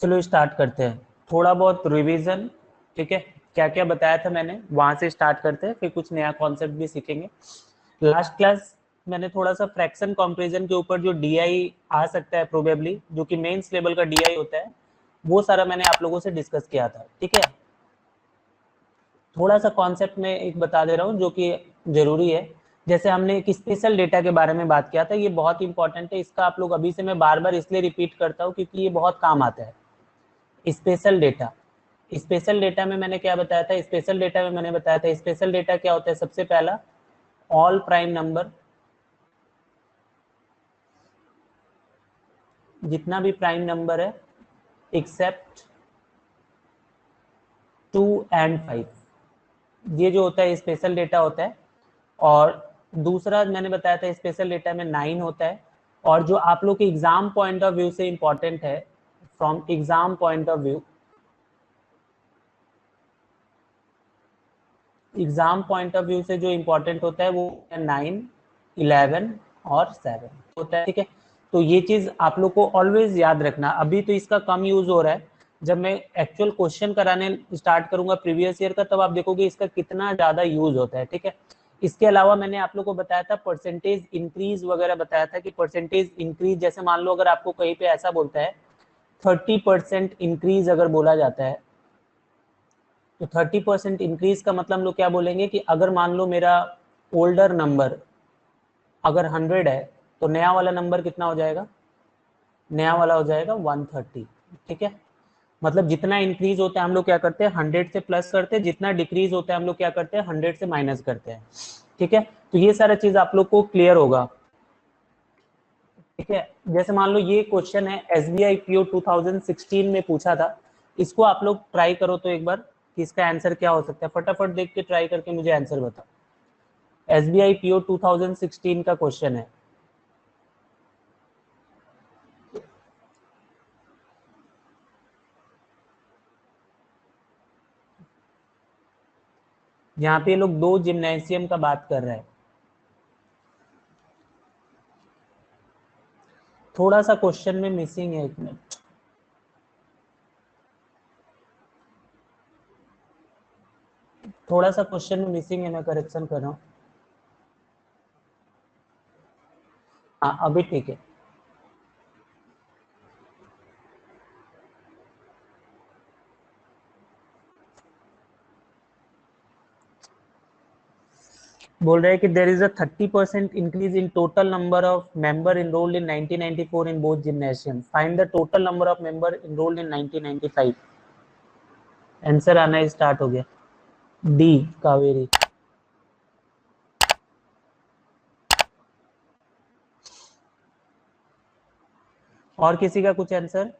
चलो स्टार्ट करते हैं, थोड़ा बहुत रिवीजन। ठीक है, क्या क्या बताया था मैंने वहां से स्टार्ट करते हैं, फिर कुछ नया कॉन्सेप्ट भी सीखेंगे। लास्ट क्लास मैंने थोड़ा सा फ्रैक्शन कंपैरिजन के ऊपर जो डीआई आ सकता है प्रोबेबली, जो कि मेंस लेवल का डीआई होता है, वो सारा मैंने आप लोगों से डिस्कस किया था। ठीक है, थोड़ा सा कॉन्सेप्ट में एक बता दे रहा हूँ जो कि जरूरी है। जैसे हमने एक स्पेशल डेटा के बारे में बात किया था, ये बहुत इंपॉर्टेंट है, इसका आप लोग अभी से मैं बार बार इसलिए रिपीट करता हूँ क्योंकि ये बहुत काम आता है। स्पेशल डेटा, स्पेशल डेटा में मैंने क्या बताया था, स्पेशल डेटा में मैंने बताया था स्पेशल डेटा क्या होता है। सबसे पहला, ऑल प्राइम नंबर, जितना भी प्राइम नंबर है एक्सेप्ट 2 and 5, ये जो होता है स्पेशल डेटा होता है। और दूसरा मैंने बताया था स्पेशल डेटा में 9 होता है। और जो आप लोग के एग्जाम पॉइंट ऑफ व्यू से इंपॉर्टेंट है, from exam point of view, exam point of view से जो इंपॉर्टेंट होता है वो 9, 11 और 7 होता है। ठीक है, तो ये चीज आप लोग को ऑलवेज याद रखना। अभी तो इसका कम यूज हो रहा है, जब मैं एक्चुअल क्वेश्चन कराने स्टार्ट करूंगा प्रीवियस ईयर का, तब आप देखोगे इसका कितना ज्यादा यूज होता है। ठीक है, इसके अलावा मैंने आप लोग को बताया था परसेंटेज इंक्रीज वगैरह, बताया था कि परसेंटेज इंक्रीज, जैसे मान लो अगर आपको कहीं पे ऐसा बोलता है 30% इंक्रीज अगर बोला जाता है, तो 30% इंक्रीज का मतलब हम लोग क्या बोलेंगे कि अगर मान लो मेरा ओल्डर नंबर अगर 100 है, तो नया वाला नंबर कितना हो जाएगा, नया वाला हो जाएगा 130। ठीक है, मतलब जितना इंक्रीज होता है हम लोग क्या करते हैं 100 से प्लस करते हैं, जितना डिक्रीज होता है हम लोग क्या करते हैं 100 से माइनस करते हैं। ठीक है, तो ये सारा चीज आप लोग को क्लियर होगा। ठीक है, जैसे मान लो ये क्वेश्चन है एसबीआई पीओ 2016 में पूछा था, इसको आप लोग ट्राई करो तो एक बार कि इसका आंसर क्या हो सकता है, फटाफट देख के ट्राई करके मुझे आंसर बताओ। एसबीआई पीओ 2016 का क्वेश्चन है। यहाँ पे लोग 2 जिम्नेशियम का बात कर रहे हैं। थोड़ा सा क्वेश्चन में मिसिंग है, एक मिनट, थोड़ा सा क्वेश्चन में मिसिंग है, मैं करेक्शन कर रहा हूँ। हाँ अभी ठीक है। बोल रहे हैं कि there is a 30% increase in total number of member enrolled in 1994 in both gymnasium, find the total number of member enrolled in 1995। Answer आना स्टार्ट हो गया, डी कावेरी। और किसी का कुछ आंसर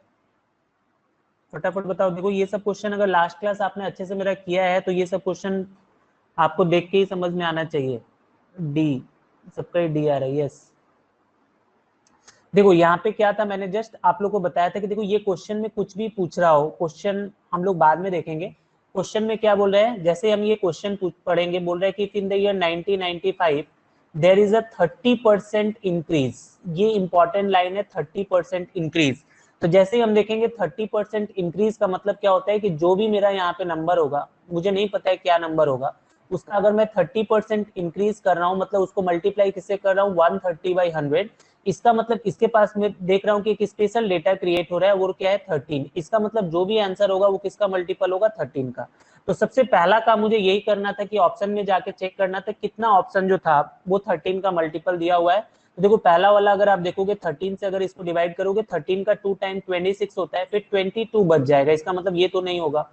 फटाफट बताओ। देखो ये सब क्वेश्चन अगर लास्ट क्लास आपने अच्छे से मेरा किया है तो ये सब क्वेश्चन आपको देख के ही समझ में आना चाहिए। डी, सबका डी आ रहा है, यस। देखो यहाँ पे क्या था, मैंने जस्ट आप लोग को बताया था कि देखो ये क्वेश्चन में कुछ भी पूछ रहा हो, क्वेश्चन हम लोग बाद में देखेंगे। क्वेश्चन में क्या बोल रहे हैं, जैसे हम ये क्वेश्चन पढ़ेंगे, बोल रहे हैं कि in the year 1995 there is a 30% increase. ये इंपॉर्टेंट लाइन है, 30% इंक्रीज। तो जैसे ही हम देखेंगे 30% इंक्रीज का मतलब क्या होता है कि जो भी मेरा यहाँ पे नंबर होगा, मुझे नहीं पता है क्या नंबर होगा, उसका अगर मैं 30% इंक्रीज कर रहा हूँ, मतलब उसको मल्टीप्लाई किससे कर रहा हूँ, 130/100। इसका मतलब इसके पास मैं देख रहा हूँ कि एक स्पेशल डेटा क्रिएट हो रहा है, वो क्या है 13। इसका मतलब जो भी आंसर होगा वो किसका मल्टीपल होगा, 13 का। तो सबसे पहला काम मुझे यही करना था कि ऑप्शन में जाके चेक करना था कितना ऑप्शन जो था वो 13 का मल्टीपल दिया हुआ है। तो देखो पहला वाला अगर आप देखोगे 13 से अगर इसको डिवाइड करोगे, 13 का 2 टाइम 26 होता है, फिर 22 बच जाएगा, इसका मतलब ये तो नहीं होगा।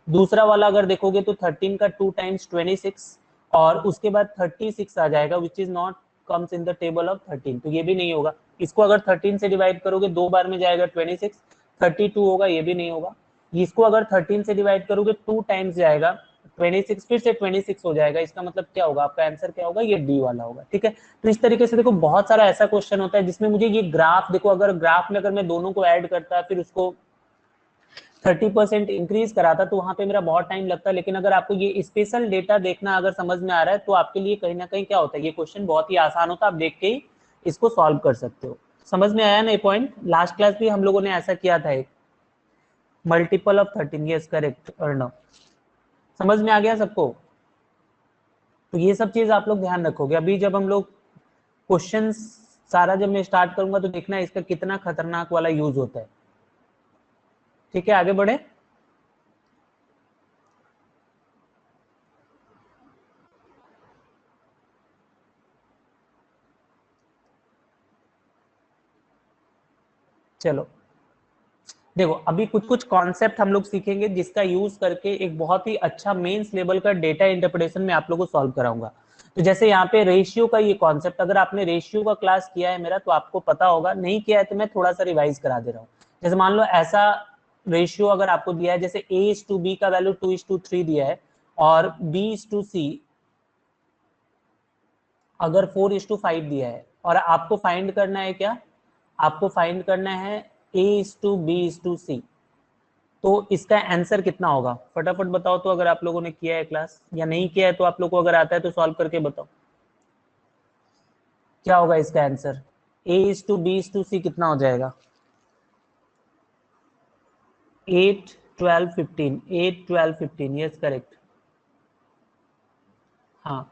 दूसरा वाला अगर देखोगे तो 13 का 2 टाइम्स 26 और उसके बाद 36 आ जाएगा, which is not comes in the table of 13, तो ये भी नहीं होगा। इसको अगर 13 से डिवाइड करोगे 2 बार में जाएगा 26, 32 होगा, ये भी नहीं होगा। इसको अगर 13 से डिवाइड करोगे 2 टाइम्स जाएगा 26, फिर से 26 हो जाएगा, इसका मतलब क्या होगा, आपका आंसर क्या होगा, ये डी वाला होगा। ठीक है, तो इस तरीके से देखो बहुत सारा ऐसा क्वेश्चन होता है जिसमें मुझे ये ग्राफ, देखो अगर ग्राफ में अगर मैं दोनों को ऐड करता फिर उसको 30% इंक्रीज करा था तो वहां पे मेरा बहुत टाइम लगता। लेकिन अगर आपको ये स्पेशल डेटा देखना अगर समझ में आ रहा है तो आपके लिए कहीं ना कहीं क्या होता है, ये क्वेश्चन बहुत ही आसान होता है, आप देख के ही इसको सॉल्व कर सकते हो। समझ में आया ना ये पॉइंट, लास्ट क्लास भी हम लोगों ने ऐसा किया था एक। Multiple of 13, yes correct Arnav. समझ में आ गया सबको? तो ये सब चीज आप लोग ध्यान रखोगे। अभी जब हम लोग क्वेश्चन सारा जब मैं स्टार्ट करूंगा तो देखना इसका कितना खतरनाक वाला यूज होता है। ठीक है, आगे बढ़े। चलो देखो, अभी कुछ कुछ कॉन्सेप्ट हम लोग सीखेंगे जिसका यूज करके एक बहुत ही अच्छा मेंस लेवल का डेटा इंटरप्रिटेशन में आप लोगों को सॉल्व कराऊंगा। तो जैसे यहाँ पे रेशियो का ये कॉन्सेप्ट, अगर आपने रेशियो का क्लास किया है मेरा तो आपको पता होगा, नहीं किया है तो मैं थोड़ा सा रिवाइज करा दे रहा हूँ। जैसे मान लो ऐसा रेशियो अगर आपको दिया है, जैसे A:B का वैल्यू 2:3 दिया है और B:C अगर 4:5 दिया है, और आपको फाइंड करना है क्या, आपको फाइंड करना है A:B:C, तो इसका आंसर कितना होगा फटाफट बताओ। तो अगर आप लोगों ने किया है क्लास या नहीं किया है तो आप लोगों को अगर आता है तो सॉल्व करके बताओ क्या होगा इसका आंसर। A:B:C कितना हो जाएगा? 8 12 15, 8 12 15, यस करेक्ट। हाँ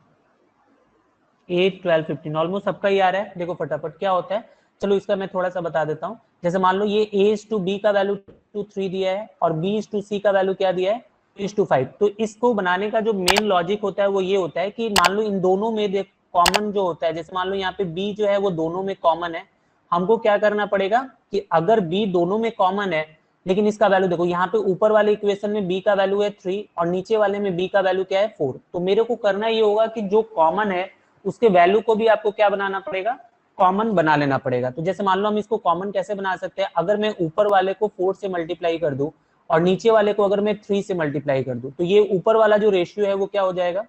8 12 15 ऑलमोस्ट सबका ही आ रहा है। देखो फटाफट क्या होता है, चलो इसका मैं थोड़ा सा बता देता हूँ। जैसे मान लो ये A:B का वैल्यू 2:3 दिया है और B:C का वैल्यू क्या दिया है 2:5। तो इसको बनाने का जो मेन लॉजिक होता है वो ये होता है कि मान लो इन दोनों में देख कॉमन जो होता है, जैसे मान लो यहाँ पे B जो है वो दोनों में कॉमन है, हमको क्या करना पड़ेगा कि अगर B दोनों में कॉमन है लेकिन इसका वैल्यू देखो यहाँ पे ऊपर वाले इक्वेशन में B का वैल्यू है 3 और नीचे वाले में B का वैल्यू क्या है 4, तो मेरे को करना ये होगा कि जो कॉमन है उसके वैल्यू को भी आपको क्या बनाना पड़ेगा, कॉमन बना लेना पड़ेगा। तो जैसे मान लो हम इसको कॉमन कैसे बना सकते हैं, अगर मैं ऊपर वाले को 4 से मल्टीप्लाई कर दूं और नीचे वाले को अगर मैं 3 से मल्टीप्लाई कर दूं, तो ये ऊपर वाला जो रेशियो है वो क्या हो जाएगा,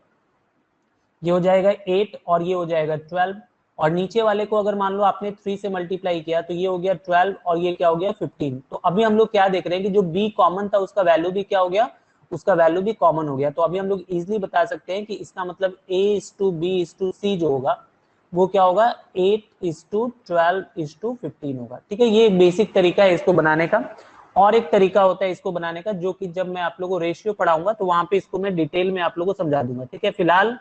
ये हो जाएगा 8 और ये हो जाएगा 12, और नीचे वाले को अगर मान लो आपने 3 से मल्टीप्लाई किया तो ये हो गया 12 और ये क्या हो गया 15। तो अभी हम लोग क्या देख रहे हैं कि जो बी कॉमन था उसका वैल्यू भी क्या हो गया, उसका वैल्यू भी कॉमन हो गया। तो अभी हम लोग इजिली बता सकते हैं कि इसका मतलब A:B:C जो होगा वो क्या होगा 8:12:15 होगा। ठीक है, ये एक बेसिक तरीका है इसको बनाने का। और एक तरीका होता है इसको बनाने का जो कि जब मैं आप लोगों को रेशियो पढ़ाऊंगा तो वहां पे इसको मैं डिटेल में आप लोगों को समझा दूंगा। ठीक है, फिलहाल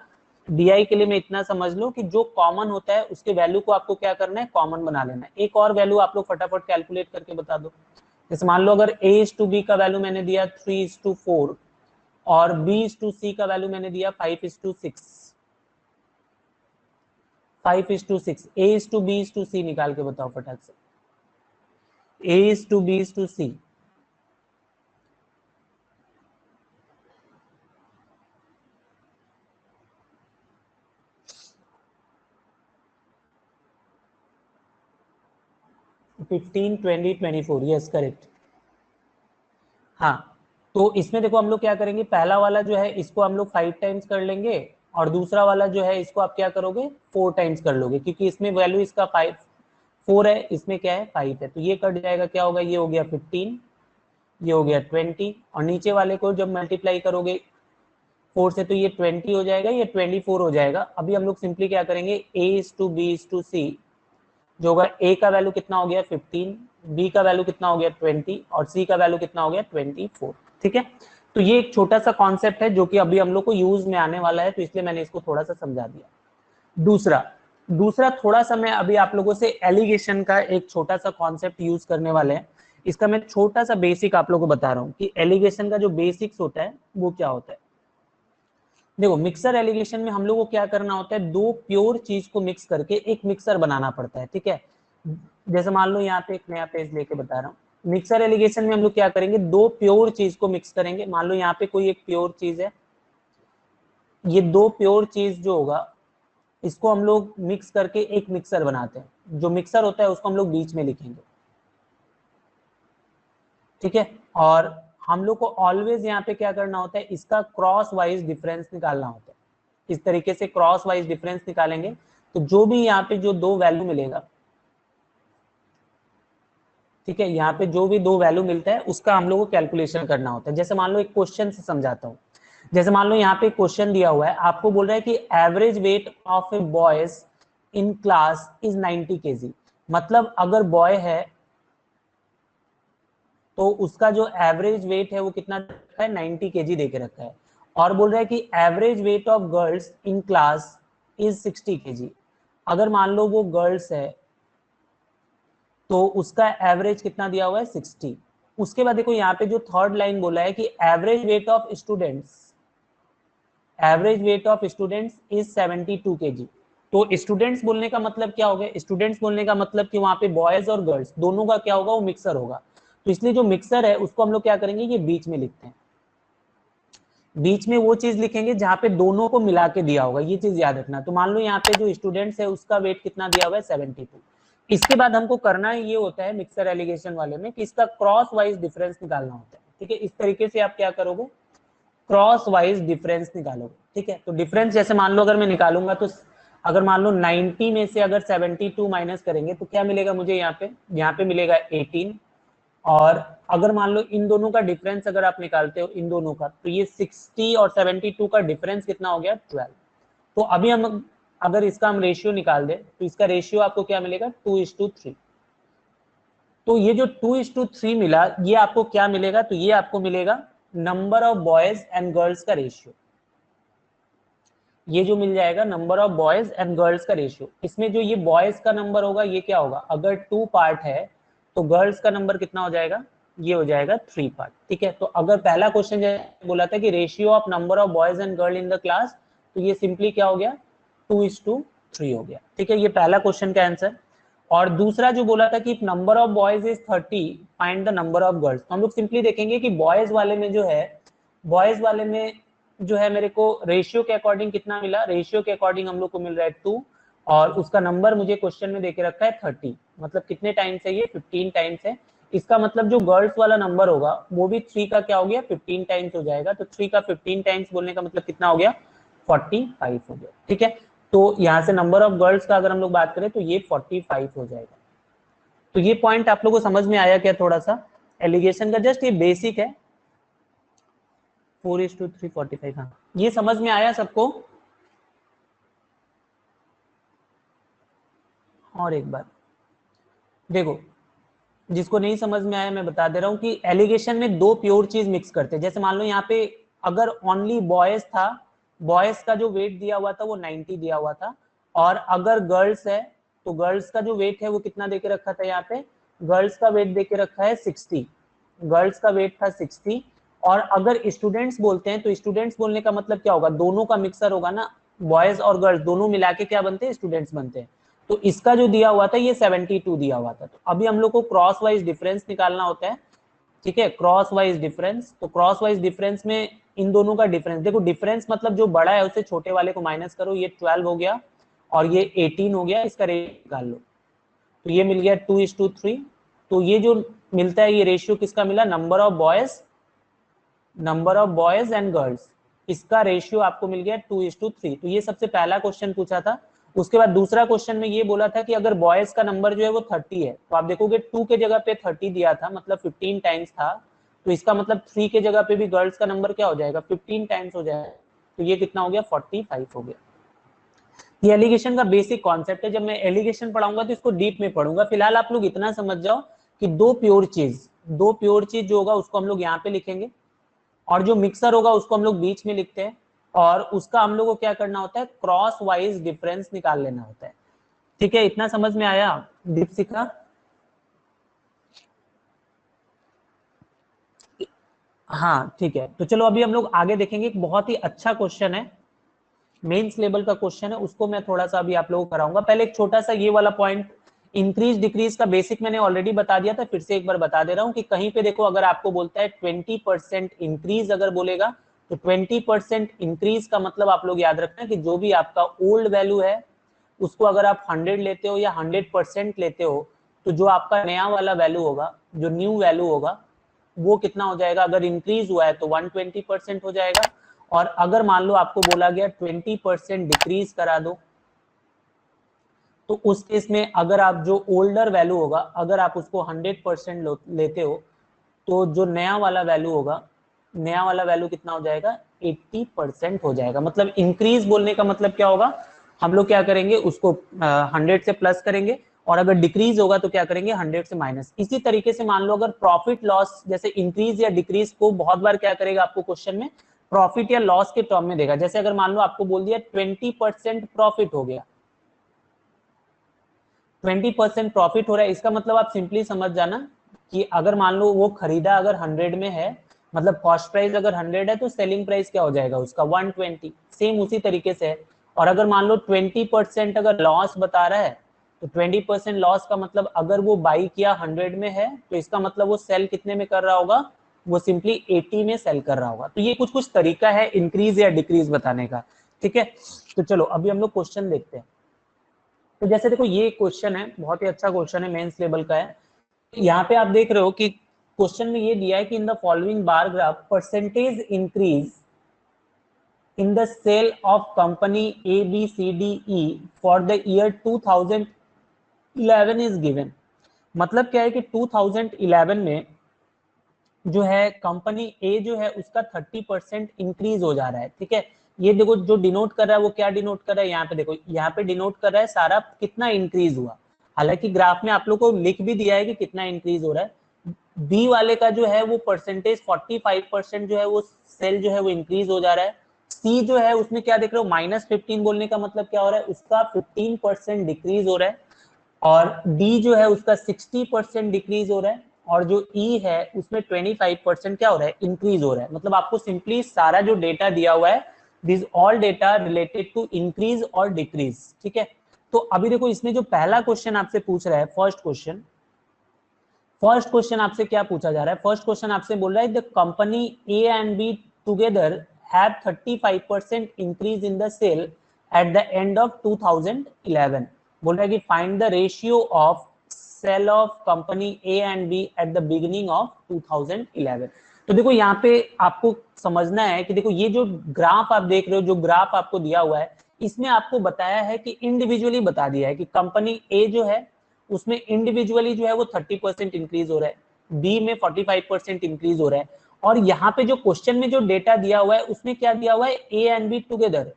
DI के लिए मैं इतना समझ लो कि जो कॉमन होता है उसके वैल्यू को आपको क्या करना है, कॉमन बना लेना है। एक और वैल्यू आप लोग फटाफट कैलकुलेट करके बता दो। जैसे मान लो अगर A:B का वैल्यू मैंने दिया 3:4 और B:C का वैल्यू मैंने दिया 5:6, 5:6, A:B:C निकाल के बताओ फटाक से। A:B:C 15 20 24, yes correct. हाँ तो इसमें देखो हम लोग क्या करेंगे, पहला वाला जो है इसको हम लोग 5 टाइम्स कर लेंगे और दूसरा वाला जो है इसको आप क्या करोगे 4 टाइम्स कर लोगे, क्योंकि इसमें वैल्यू इसका 4 है, इसमें क्या है 5 है, तो ये कट जाएगा, क्या होगा, ये हो गया 15, ये हो गया 20 और नीचे वाले को जब मल्टीप्लाई करोगे 4 से तो ये 20 हो जाएगा, ये 24 हो जाएगा। अभी हम लोग सिंपली क्या करेंगे A:B:C जो होगा A का वैल्यू कितना हो गया 15, B का वैल्यू कितना हो गया 20 और C का वैल्यू कितना हो गया 24। ठीक है, तो ये एक छोटा सा कॉन्सेप्ट है जो कि अभी हम लोग को यूज में आने वाला है, तो इसलिए मैंने इसको थोड़ा सा समझा दिया। दूसरा दूसरा थोड़ा सा मैं अभी आप लोगों से एलिगेशन का एक छोटा सा कॉन्सेप्ट यूज करने वाले हैं। इसका मैं छोटा सा बेसिक आप लोगों को बता रहा हूँ कि एलिगेशन का जो बेसिक्स होता है वो क्या होता है। देखो मिक्सर एलिगेशन में हम लोग को क्या करना होता है, दो प्योर चीज को मिक्स करके एक मिक्सर बनाना पड़ता है। ठीक है, जैसे मान लो यहाँ पे एक नया पेज लेके बता रहा हूँ, मिक्सर एलिगेशन में हम लोग क्या करेंगे, दो प्योर चीज को मिक्स करेंगे। मान लो यहाँ पे कोई एक प्योर चीज है, ये दो प्योर चीज जो होगा इसको हम लोग मिक्स करके एक मिक्सर बनाते हैं। जो मिक्सर होता है उसको हम लोग बीच में लिखेंगे। ठीक है, और हम लोग को ऑलवेज यहाँ पे क्या करना होता है, इसका क्रॉस वाइज डिफरेंस निकालना होता है। इस तरीके से क्रॉस वाइज डिफरेंस निकालेंगे तो जो भी यहाँ पे जो दो वैल्यू मिलेगा, ठीक है, यहाँ पे जो भी दो वैल्यू मिलता है उसका हम लोग को कैलकुलेशन करना होता है। जैसे मान लो एक क्वेश्चन से समझाता हूँ। जैसे मान लो यहाँ पे क्वेश्चन दिया हुआ है, आपको बोल रहा है कि average weight of A boys in class is 90 kg। मतलब अगर बॉय है तो उसका जो एवरेज वेट है वो कितना रखा है, 90 kg दे के रखा है। और बोल रहा है कि average weight of girls in class is 60 kg। अगर मान लो वो गर्ल्स है तो उसका एवरेज कितना दिया हुआ है, 60। उसके बाद देखो यहाँ पे जो थर्ड लाइन बोला है कि average weight of students is 72 kg। तो स्टूडेंट्स बोलने का मतलब क्या हो गया, स्टूडेंट्स बोलने का मतलब कि वहां पे बॉयज और गर्ल्स दोनों का क्या होगा, वो मिक्सर होगा। तो इसलिए जो मिक्सर है उसको हम लोग क्या करेंगे, ये बीच में लिखते हैं। बीच में वो चीज लिखेंगे जहां पे दोनों को मिला के दिया होगा, ये चीज याद रखना। तो मान लो यहाँ पे जो स्टूडेंट्स है उसका वेट कितना दिया हुआ है, 72। इसके बाद हमको करना ये होता है मिक्सर एलिगेशन वाले में कि इसका क्रॉस वाइज डिफरेंस निकालना होता है। ठीक है, इस तरीके से आप क्या करोगे, क्रॉस वाइज डिफरेंस निकालोगे। ठीक है, तो डिफरेंस जैसे मान लो अगर मैं निकालूंगा तो अगर मान लो 90 में से अगर 72 माइनस करेंगे तो क्या मिलेगा मुझे, यहाँ पे मिलेगा 18। और अगर मान लो इन दोनों का डिफरेंस अगर आप निकालते हो इन दोनों का, तो ये 60 और 72 का डिफरेंस कितना हो गया, 12। तो अभी हम अगर इसका हम रेशियो निकाल दे तो इसका रेशियो आपको क्या मिलेगा, 2:3। तो ये जो 2:3 मिला, ये आपको क्या मिलेगा, तो ये आपको मिलेगा number of boys and girls का रेशियो। ये जो मिल जाएगा number of boys and girls का रेशियो। इसमें जो ये बॉयज का नंबर होगा ये क्या होगा, अगर 2 पार्ट है तो गर्ल्स का नंबर कितना हो जाएगा, ये हो जाएगा 3 पार्ट। ठीक है, तो अगर पहला क्वेश्चन बोला था कि ratio of number of boys and girl in the class, तो ये सिंपली क्या हो गया, 2:3 हो गया। ठीक है, ये पहला क्वेश्चन का आंसर। और दूसरा जो बोला था कि number of boys is 30 find the number of girls, तो हम लोग सिंपली देखेंगे कि बॉयज वाले में जो है मेरे को रेशियो के अकॉर्डिंग कितना मिला, रेशियो के अकॉर्डिंग हम लोग को मिल रहा है 2, और उसका नंबर मुझे क्वेश्चन में देके रखा है 30। मतलब कितने टाइम्स है ये, 15 टाइम्स है। इसका मतलब जो गर्ल्स वाला नंबर होगा वो भी 3 का क्या हो गया, 15 टाइम्स हो जाएगा। तो 3 का 15 टाइम्स बोलने का मतलब कितना हो गया, 45 हो गया। ठीक है, तो यहाँ से नंबर ऑफ गर्ल्स का अगर हम लोग बात करें तो ये 45 हो जाएगा। तो ये पॉइंट आप लोगों को समझ में आया क्या, थोड़ा सा एलिगेशन का जस्ट ये बेसिक है, 4:3 45। हाँ, ये समझ में आया सबको। और एक बार देखो, जिसको नहीं समझ में आया मैं बता दे रहा हूँ कि एलिगेशन में दो प्योर चीज मिक्स करते हैं। जैसे मान लो यहाँ पे अगर ओनली बॉयज था, बॉयज का जो वेट दिया हुआ था वो 90 दिया हुआ था, और अगर गर्ल्स है तो गर्ल्स का जो वेट है वो कितना देके रखा था, यहाँ पे गर्ल्स का वेट देके रखा है 60, गर्ल्स का वेट था 60। और अगर स्टूडेंट्स बोलते हैं तो स्टूडेंट्स बोलने का मतलब क्या होगा, दोनों का मिक्सर होगा ना, बॉयज और गर्ल्स दोनों मिला के क्या बनते हैं, स्टूडेंट्स बनते हैं। तो इसका जो दिया हुआ था ये 72 दिया हुआ था। तो अभी हम लोग को क्रॉस वाइज डिफरेंस निकालना होता है। ठीक है, क्रॉस वाइज डिफरेंस। तो क्रॉस वाइज डिफरेंस में इन दोनों का डिफरेंस देखो, डिफरेंस मतलब जो बड़ा है उससे छोटे वाले को माइनस करो, ये 12 हो गया और ये 18 हो गया, इसका रेशियो निकाल लो। तो ये मिल गया 2:3। तो ये जो मिलता है ये रेशियो किसका मिला, number of boys and girls, इसका रेशियो आपको मिल गया 2:3। तो ये सबसे पहला क्वेश्चन पूछा था। उसके बाद दूसरा क्वेश्चन में ये बोला था कि अगर बॉयज का नंबर जो है वो 30 है, तो आप देखोगे 2 के जगह पे 30 दिया था, मतलब 15 टाइम्स था। तो इसका मतलब 3 के जगह पे भी गर्ल्स का नंबर क्या हो जाएगा, 15 टाइम्स हो जाएगा। तो ये कितना हो गया, 45 हो गया। ये एलिगेशन का बेसिक कॉन्सेप्ट है। जब मैं एलिगेशन पढ़ाऊंगा तो इसको डीप में पढ़ूंगा। फिलहाल आप लोग इतना समझ जाओ कि दो प्योर चीज जो होगा उसको हम लोग यहाँ पे लिखेंगे, और जो मिक्सर होगा उसको हम लोग बीच में लिखते हैं, और उसका हम लोग को क्या करना होता है, क्रॉस वाइज डिफरेंस निकाल लेना होता है। ठीक है, इतना समझ में आया, डीप सीखा। हाँ ठीक है, तो चलो अभी हम लोग आगे देखेंगे। एक बहुत ही अच्छा क्वेश्चन है, मेंस लेवल का क्वेश्चन है, उसको मैं थोड़ा सा अभी आप लोगों को कराऊंगा। पहले एक छोटा सा ये वाला पॉइंट, इंक्रीज डिक्रीज का बेसिक मैंने ऑलरेडी बता दिया था, फिर से एक बार बता दे रहा हूँ कि कहीं पे देखो अगर आपको बोलता है 20% इंक्रीज अगर बोलेगा, तो 20% इंक्रीज का मतलब आप लोग याद रखना कि जो भी आपका ओल्ड वैल्यू है उसको अगर आप 100 लेते हो या 100% लेते हो, तो जो आपका नया वाला वैल्यू होगा, जो न्यू वैल्यू होगा, वो कितना हो जाएगा, अगर इंक्रीज हुआ है तो 120% हो जाएगा। और अगर मान लो आपको बोला गया 20% डिक्रीज करा दो, तो उस केस में अगर आप जो ओल्डर वैल्यू होगा अगर आप उसको 100% लेते हो, तो जो नया वाला वैल्यू होगा, नया वाला वैल्यू कितना हो जाएगा, 80% हो जाएगा। मतलब इंक्रीज बोलने का मतलब क्या होगा, हम लोग क्या करेंगे, उसको 100 से प्लस करेंगे और अगर डिक्रीज होगा तो क्या करेंगे 100 से माइनस। इसी तरीके से मान लो अगर प्रॉफिट लॉस जैसे इंक्रीज या डिक्रीज को बहुत बार क्या करेगा आपको क्वेश्चन में प्रॉफिट या लॉस के टर्म में देगा। जैसे अगर मान लो आपको बोल दिया 20% प्रॉफिट हो गया, 20% प्रॉफिट हो रहा है, इसका मतलब आप सिंपली समझ जाना कि अगर मान लो वो खरीदा अगर 100 में है, मतलब कॉस्ट प्राइस अगर 100 है तो सेलिंग प्राइस क्या हो जाएगा उसका 120। सेम उसी तरीके से है। और अगर मान लो 20% अगर लॉस बता रहा है तो 20% लॉस का मतलब अगर वो बाई किया 100 में है तो इसका मतलब वो सेल कितने में कर रहा होगा, वो सिंपली 80 में सेल कर रहा होगा। तो ये कुछ कुछ तरीका है इंक्रीज या डिक्रीज बताने का। ठीक है, तो चलो अभी हम लोग क्वेश्चन देखते हैं। तो जैसे देखो ये क्वेश्चन है, बहुत ही अच्छा क्वेश्चन है, मेंस लेवल का है। यहाँ पे आप देख रहे हो कि क्वेश्चन में ये दिया है कि in the following bar graph percentage increase in the sale of company A, B, C, D, E for the year 2011 is given। मतलब क्या है कि 2011 में जो है कंपनी ए जो है उसका 30% इंक्रीज हो जा रहा है। ठीक है, ये देखो जो डिनोट कर रहा है वो क्या डिनोट कर रहा है, यहाँ पे देखो, यहाँ पे डिनोट कर रहा है सारा कितना इंक्रीज हुआ। हालांकि ग्राफ में आप लोग को लिख भी दिया है कि कितना इंक्रीज हो रहा है। बी वाले का जो है वो परसेंटेज 45% जो है वो सेल जो है वो इंक्रीज हो जा रहा है। सी जो है उसमें क्या देख रहे हो -15 बोलने का मतलब क्या हो रहा है, उसका 15% डिक्रीज हो रहा है। और डी जो है उसका 60% डिक्रीज हो रहा है। और जो ई है उसमें 25% क्या हो रहा है, इंक्रीज हो रहा है। मतलब आपको सिंपली सारा जो डेटा दिया हुआ है this all data related to increase और डिक्रीज। ठीक है, तो अभी देखो इसमें जो पहला क्वेश्चन आपसे पूछ रहा है, फर्स्ट क्वेश्चन आपसे क्या पूछा जा रहा है, फर्स्ट क्वेश्चन आपसे बोल रहा है the company A and B together have 35% increase in the sale at the end of 2011। बोल रहा है कि find the ratio of sale of company A and B at the beginning of 2011। तो देखो यहाँ पे आपको समझना है कि देखो ये जो ग्राफ आप देख रहे हो, जो ग्राफ आपको दिया हुआ है इसमें आपको बताया है कि इंडिविजुअली बता दिया है कि कंपनी ए जो है उसमें इंडिविजुअली जो है वो 30% इंक्रीज हो रहा है, बी में 45% इंक्रीज हो रहा है। और यहाँ पे जो क्वेश्चन में जो डेटा दिया हुआ है उसमें क्या दिया हुआ है, ए एंड बी टुगेदर,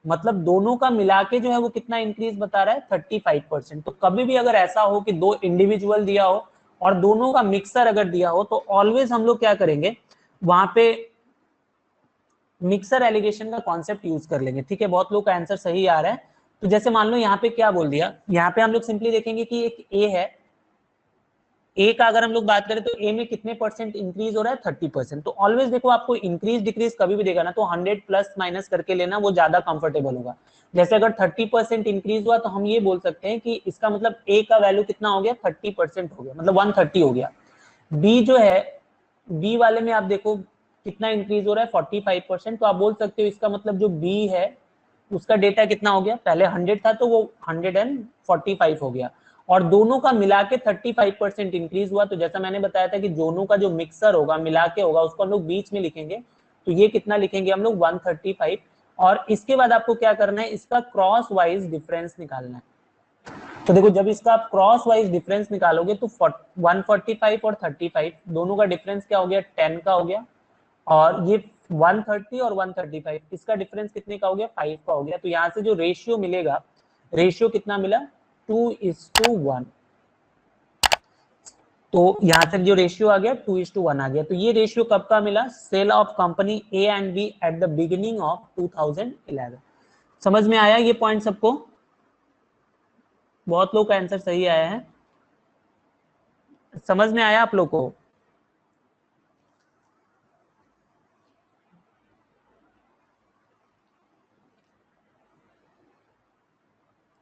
मतलब दोनों का मिला के जो है वो कितना इंक्रीज बता रहा है 35%। तो कभी भी अगर ऐसा हो कि दो इंडिविजुअल दिया हो और दोनों का मिक्सर अगर दिया हो तो ऑलवेज हम लोग क्या करेंगे, वहां पे मिक्सर एलिगेशन का कॉन्सेप्ट यूज कर लेंगे। ठीक है, बहुत लोग का आंसर सही आ रहा है। तो जैसे मान लो यहाँ पे क्या बोल दिया, यहाँ पे हम लोग सिंपली देखेंगे कि एक ए है, ए का अगर हम लोग बात करें तो ए में कितने परसेंट इंक्रीज हो रहा है 30%। तो ऑलवेज देखो आपको इंक्रीज डिक्रीज कभी भी देगा ना तो 100 प्लस माइनस करके लेना वो ज्यादा कंफर्टेबल होगा। जैसे अगर 30% इंक्रीज हुआ तो हम ये बोल सकते हैं कि इसका मतलब ए का वैल्यू कितना हो गया 30% हो गया, मतलब 130 हो गया। बी जो है, बी वाले में आप देखो कितना इंक्रीज हो रहा है 45%। तो आप बोल सकते हो इसका मतलब जो बी है उसका डेटा कितना हो गया, पहले 100 था तो वो 145 हो गया और दोनों का मिला के 35% इंक्रीज हुआ। तो जैसा मैंने बताया था कि दोनों का जो मिक्सर होगा मिला के होगा उसको हम लोग बीच में लिखेंगे। तो ये कितना लिखेंगे हम लोग 135। और इसके बाद आपको क्या करना है, इसका क्रॉस वाइज डिफरेंस निकालना है। तो देखो जब इसका आप क्रॉस वाइज डिफरेंस निकालोगे तो 145 और 35 दोनों का डिफरेंस क्या हो गया 10 का हो गया। और ये 130 और 135 इसका डिफरेंस कितने का हो गया 5 का हो गया। तो यहाँ से जो रेशियो मिलेगा, रेशियो कितना मिला 2:1। तो यहाँ तक जो रेशियो आ गया 2:1 आ गया। तो ये रेशियो कब का मिला, sale of company A and B at the beginning of 2011। समझ में आया ये पॉइंट सबको, बहुत लोग का आंसर सही आया है, समझ में आया आप लोग को।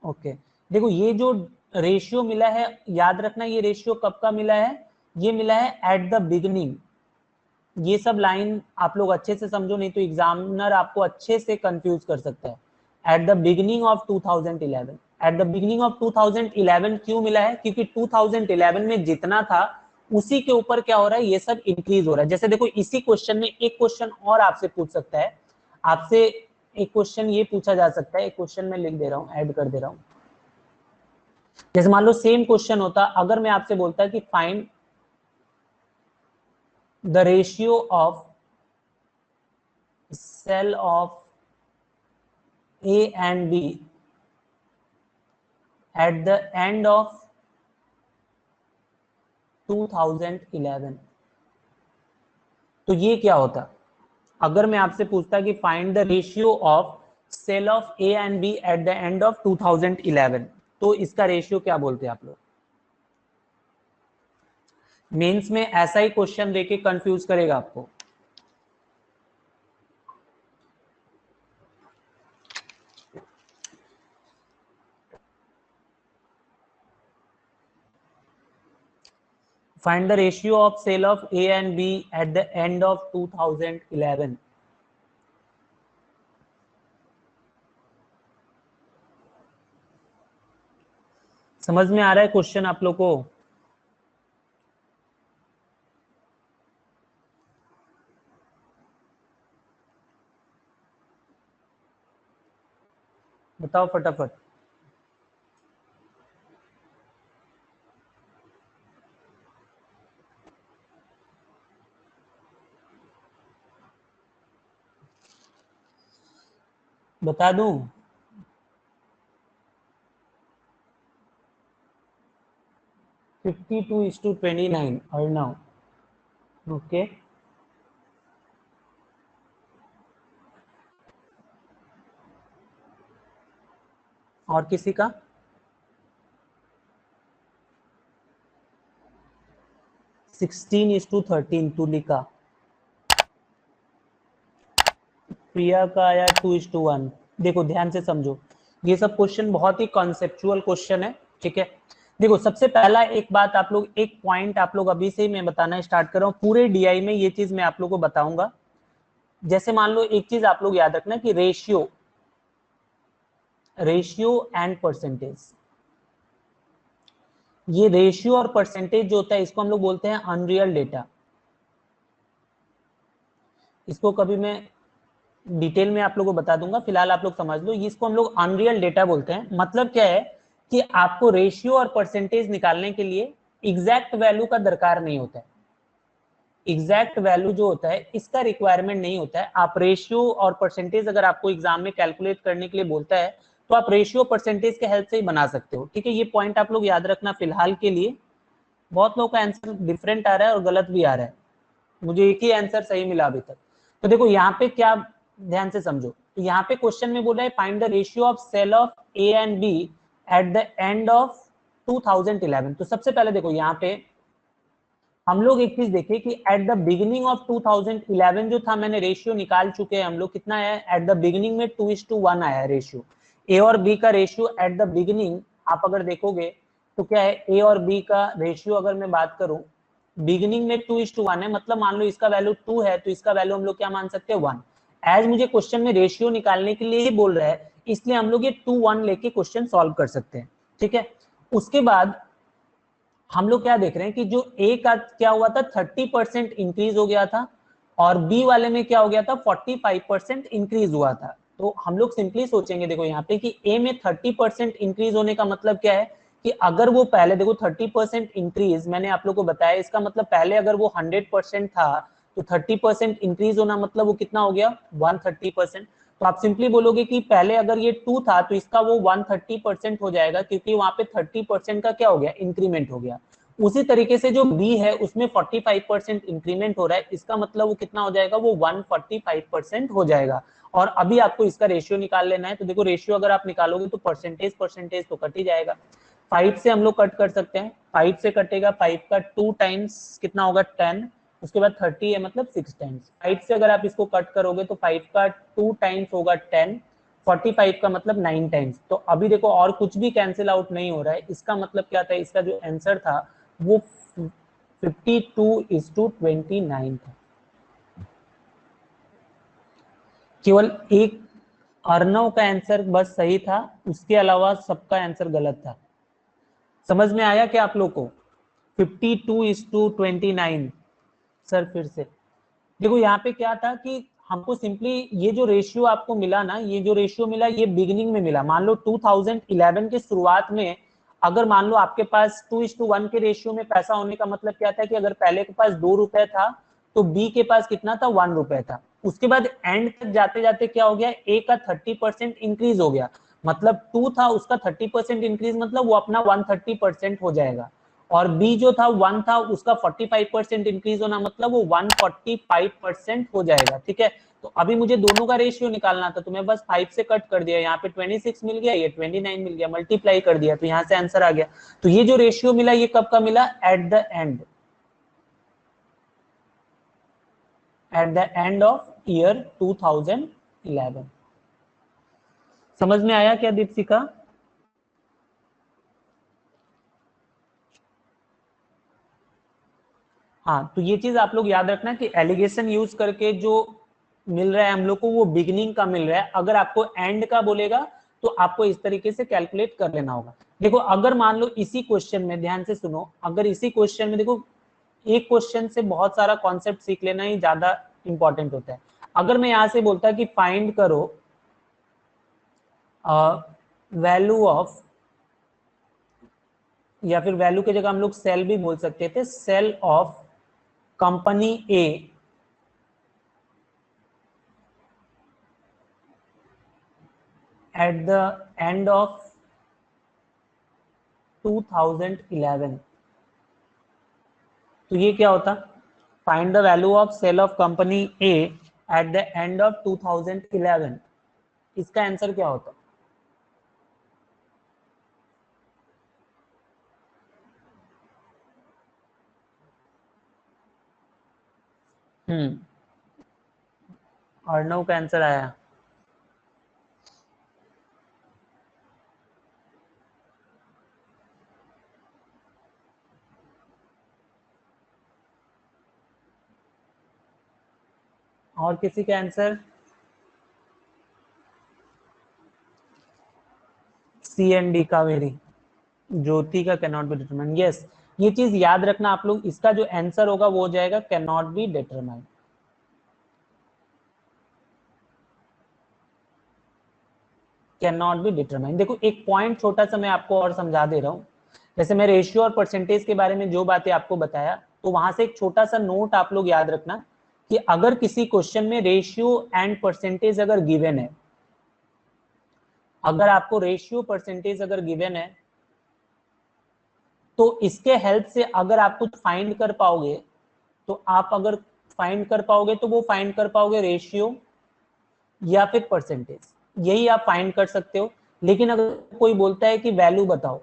ओके, देखो ये जो रेशियो मिला है याद रखना, ये रेशियो कब का मिला है, ये मिला है एट द बिगिनिंग। ये सब लाइन आप लोग अच्छे से समझो नहीं तो एग्जामिनर आपको अच्छे से कंफ्यूज कर सकता है। Eight the beginning of 2011, eight the beginning of 2011 क्यों मिला है, क्योंकि 2011 में जितना था उसी के ऊपर क्या हो रहा है, ये सब इंक्रीज हो रहा है। जैसे देखो इसी क्वेश्चन में एक क्वेश्चन और आपसे पूछ सकता है, आपसे एक क्वेश्चन ये पूछा जा सकता है, एक क्वेश्चन में लिख दे रहा हूँ, ऐड कर दे रहा हूँ। जैसे मान लो सेम क्वेश्चन होता अगर मैं आपसे बोलता कि find the ratio of sale of A and B at the end of 2011। तो ये क्या होता अगर मैं आपसे पूछता कि find the ratio of sale of A and B at the end of 2011, तो इसका रेशियो क्या बोलते हैं आप लोग? मेंस में ऐसा ही क्वेश्चन देके कंफ्यूज करेगा आपको। Find the ratio of sale of A and B at the end of 2011. समझ में आ रहा है क्वेश्चन आप लोग को? बताओ फटाफट। बता दूं? $52 to $29 अर्नव। ओके, और किसी का? $16:13 तुलिका। प्रिया का आया 2:1। देखो ध्यान से समझो, ये सब क्वेश्चन बहुत ही कॉन्सेप्चुअल क्वेश्चन है, ठीक है। देखो सबसे पहला एक बात आप लोग, एक पॉइंट आप लोग अभी से ही मैं बताना स्टार्ट कर रहा हूँ। पूरे डीआई में ये चीज मैं आप लोग को बताऊंगा। जैसे मान लो एक चीज आप लोग याद रखना कि रेशियो एंड परसेंटेज, ये रेशियो और परसेंटेज जो होता है इसको हम लोग बोलते हैं अनरियल डेटा। इसको कभी मैं डिटेल में आप लोगों को बता दूंगा, फिलहाल आप लोग समझ लो, इसको हम लोग अनरियल डेटा बोलते हैं। मतलब क्या है कि आपको रेशियो और परसेंटेज निकालने के लिए एग्जैक्ट वैल्यू का दरकार नहीं होता है। एग्जैक्ट वैल्यू जो होता है इसका रिक्वायरमेंट नहीं होता है। आप रेशियो और परसेंटेज अगर आपको एग्जाम में कैलकुलेट करने के लिए बोलता है तो आप रेशियो परसेंटेज के हेल्प से ही बना सकते हो, ठीक है। ये पॉइंट आप लोग याद रखना फिलहाल के लिए। बहुत लोगों का आंसर डिफरेंट आ रहा है और गलत भी आ रहा है, मुझे एक ही आंसर सही मिला अभी तक। तो देखो यहाँ पे क्या, ध्यान से समझो। तो यहाँ पे क्वेश्चन में बोला है find the ratio of sale of A and B at the end of 2011। तो सबसे पहले देखो यहाँ पे हम लोग एक चीज देखें कि एट द बिगिनिंग ऑफ 2011 जो था, मैंने रेशियो निकाल चुके हैं हम लोग। कितना है एट द बिगिनिंग में? 2:1 आया रेशियो। ए और बी का रेशियो एट द बिगिनिंग आप अगर देखोगे तो क्या है, ए और बी का रेशियो अगर मैं बात करूं बिगिनिंग में 2:1 है। मतलब मान लो इसका वैल्यू 2 है तो इसका वैल्यू हम लोग क्या मान सकते हैं 1। एज मुझे क्वेश्चन में रेशियो निकालने के लिए ही बोल रहा है, इसलिए हम लोग ये 2:1 लेके क्वेश्चन सॉल्व कर सकते हैं, ठीक है। उसके बाद हम लोग क्या देख रहे हैं कि जो ए का क्या हुआ था 30% इंक्रीज हो गया था और बी वाले में क्या हो गया था 45% इंक्रीज हुआ था। तो हम लोग सिंपली सोचेंगे देखो यहाँ पे कि ए में 30% इंक्रीज होने का मतलब क्या है कि अगर वो पहले देखो 30% इंक्रीज मैंने आप लोग को बताया, इसका मतलब पहले अगर वो 100% था तो 30% इंक्रीज होना मतलब वो कितना हो गया 130%। तो आप सिंपली बोलोगे कि पहले अगर ये 2 था तो इसका वो 130% हो जाएगा, क्योंकि वहां पे 30% का क्या हो गया इंक्रीमेंट हो गया। उसी तरीके से जो बी है उसमें 45% इंक्रीमेंट हो रहा है, इसका मतलब वो कितना हो जाएगा वो 145% हो जाएगा। और अभी आपको इसका रेशियो निकाल लेना है। तो देखो रेशियो अगर आप निकालोगे तो परसेंटेज तो कट ही जाएगा। 5 से हम लोग कट कर सकते हैं, 5 से कटेगा 5 का 2 टाइम्स कितना होगा 10, उसके बाद 30 है मतलब 6 टाइम्स। 5 से अगर आप इसको कट करोगे तो 5 का 2 टाइम्स होगा 10, 45 का मतलब 9 टाइम्स। तो अभी देखो और कुछ भी कैंसिल आउट नहीं हो रहा है, इसका मतलब क्या था, इसका जो आंसर था वो 52:29 था। केवल एक अर्नव का आंसर बस सही था, उसके अलावा सबका आंसर गलत था। समझ में आया क्या आप लोग को? 52:29। सर फिर से देखो यहाँ पे क्या था कि हमको सिंपली ये जो रेशियो आपको मिला ना, ये जो रेशियो मिला ये बिगिनिंग में मिला। मान लो 2011 के शुरुआत में अगर मान लो आपके पास 2:1 के रेशियो में पैसा होने का मतलब क्या था कि अगर पहले के पास 2 रुपए था तो बी के पास कितना था 1 रुपए था। उसके बाद एंड तक जाते जाते क्या हो गया, ए का 30% इंक्रीज हो गया। मतलब 2 था उसका 30% इंक्रीज मतलब वो अपना 130% हो जाएगा। और बी जो था 1 था, उसका 45% इंक्रीज होना मतलब वो 145% हो जाएगा, ठीक है। तो अभी मुझे दोनों का रेशियो निकालना था, तो मैं बस 5 से कट कर दिया, यहाँ पे 26 मिल गया, ये 29 मिल गया, मल्टीप्लाई कर दिया, तो यहाँ से आंसर आ गया। तो ये जो रेशियो मिला ये कब का मिला? Eight the end of year 2011। समझ में आया क्या दीपशिका? हाँ, तो ये चीज आप लोग याद रखना कि एलिगेशन यूज करके जो मिल रहा है हम लोग को वो बिगिनिंग का मिल रहा है। अगर आपको एंड का बोलेगा तो आपको इस तरीके से कैलकुलेट कर लेना होगा। देखो अगर मान लो इसी क्वेश्चन में, ध्यान से सुनो, अगर इसी क्वेश्चन में देखो, एक क्वेश्चन से बहुत सारा कॉन्सेप्ट सीख लेना ही ज्यादा इंपॉर्टेंट होता है। अगर मैं यहां से बोलता कि फाइंड करो वैल्यू ऑफ, या फिर वैल्यू की जगह हम लोग सेल भी बोल सकते थे, sale of company A at the end of 2011, तो ये क्या होता? Find the value of sale of company A at the end of 2011, इसका आंसर क्या होता? अर्णव का आंसर आया। और किसी का answer? C and D Kaveri, Jyoti का can not be determine. Yes, ये चीज याद रखना आप लोग, इसका जो आंसर होगा वो हो जाएगा can not be determine. Can not be determine. देखो एक पॉइंट छोटा सा मैं आपको और समझा दे रहा हूँ। जैसे मैं रेशियो और परसेंटेज के बारे में जो बातें आपको बताया, तो वहां से एक छोटा सा नोट आप लोग याद रखना कि अगर किसी क्वेश्चन में रेशियो एंड परसेंटेज अगर गिवन है, अगर आपको रेशियो परसेंटेज अगर गिवन है, तो इसके हेल्प से अगर आप कुछ फाइंड कर पाओगे, तो आप अगर फाइंड कर पाओगे तो वो फाइंड कर पाओगे रेशियो या फिर परसेंटेज, यही आप फाइंड कर सकते हो। लेकिन अगर कोई बोलता है कि वैल्यू बताओ,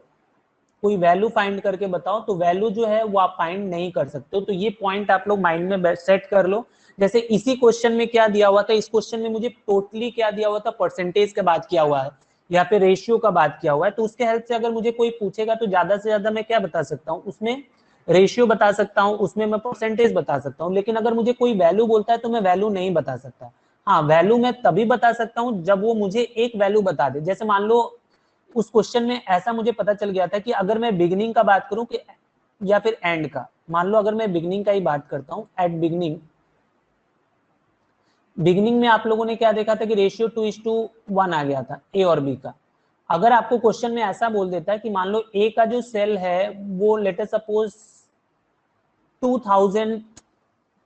कोई वैल्यू फाइंड करके बताओ, तो वैल्यू जो है वो आप फाइंड नहीं कर सकते हो। तो ये पॉइंट आप लोग माइंड में सेट कर लो। जैसे इसी क्वेश्चन में क्या दिया हुआ था, इस क्वेश्चन में मुझे टोटली क्या दिया हुआ था, परसेंटेज का बात किया हुआ है या फिर रेशियो का बात किया हुआ है। तो उसके हेल्प से अगर मुझे कोई पूछेगा तो ज्यादा से ज्यादा मैं क्या बता सकता हूँ, उसमें रेशियो बता सकता हूँ, उसमें मैं परसेंटेज बता सकता हूँ। लेकिन अगर मुझे कोई वैल्यू बोलता है तो मैं वैल्यू नहीं बता सकता। हाँ, वैल्यू मैं तभी बता सकता हूँ जब वो मुझे एक वैल्यू बता दे। जैसे मान लो उस क्वेश्चन में ऐसा मुझे पता चल गया था कि अगर मैं बिगनिंग का बात करूं कि या फिर एंड का, मान लो अगर मैं बिगनिंग का ही बात करता हूं, एट बिगनिंग, बिगनिंग में आप लोगों ने क्या देखा था कि रेशियो 2:1 आ गया था ए और बी का। अगर आपको क्वेश्चन में ऐसा बोल देता है कि मान लो ए का जो सेल है वो लेट अस सपोज 2000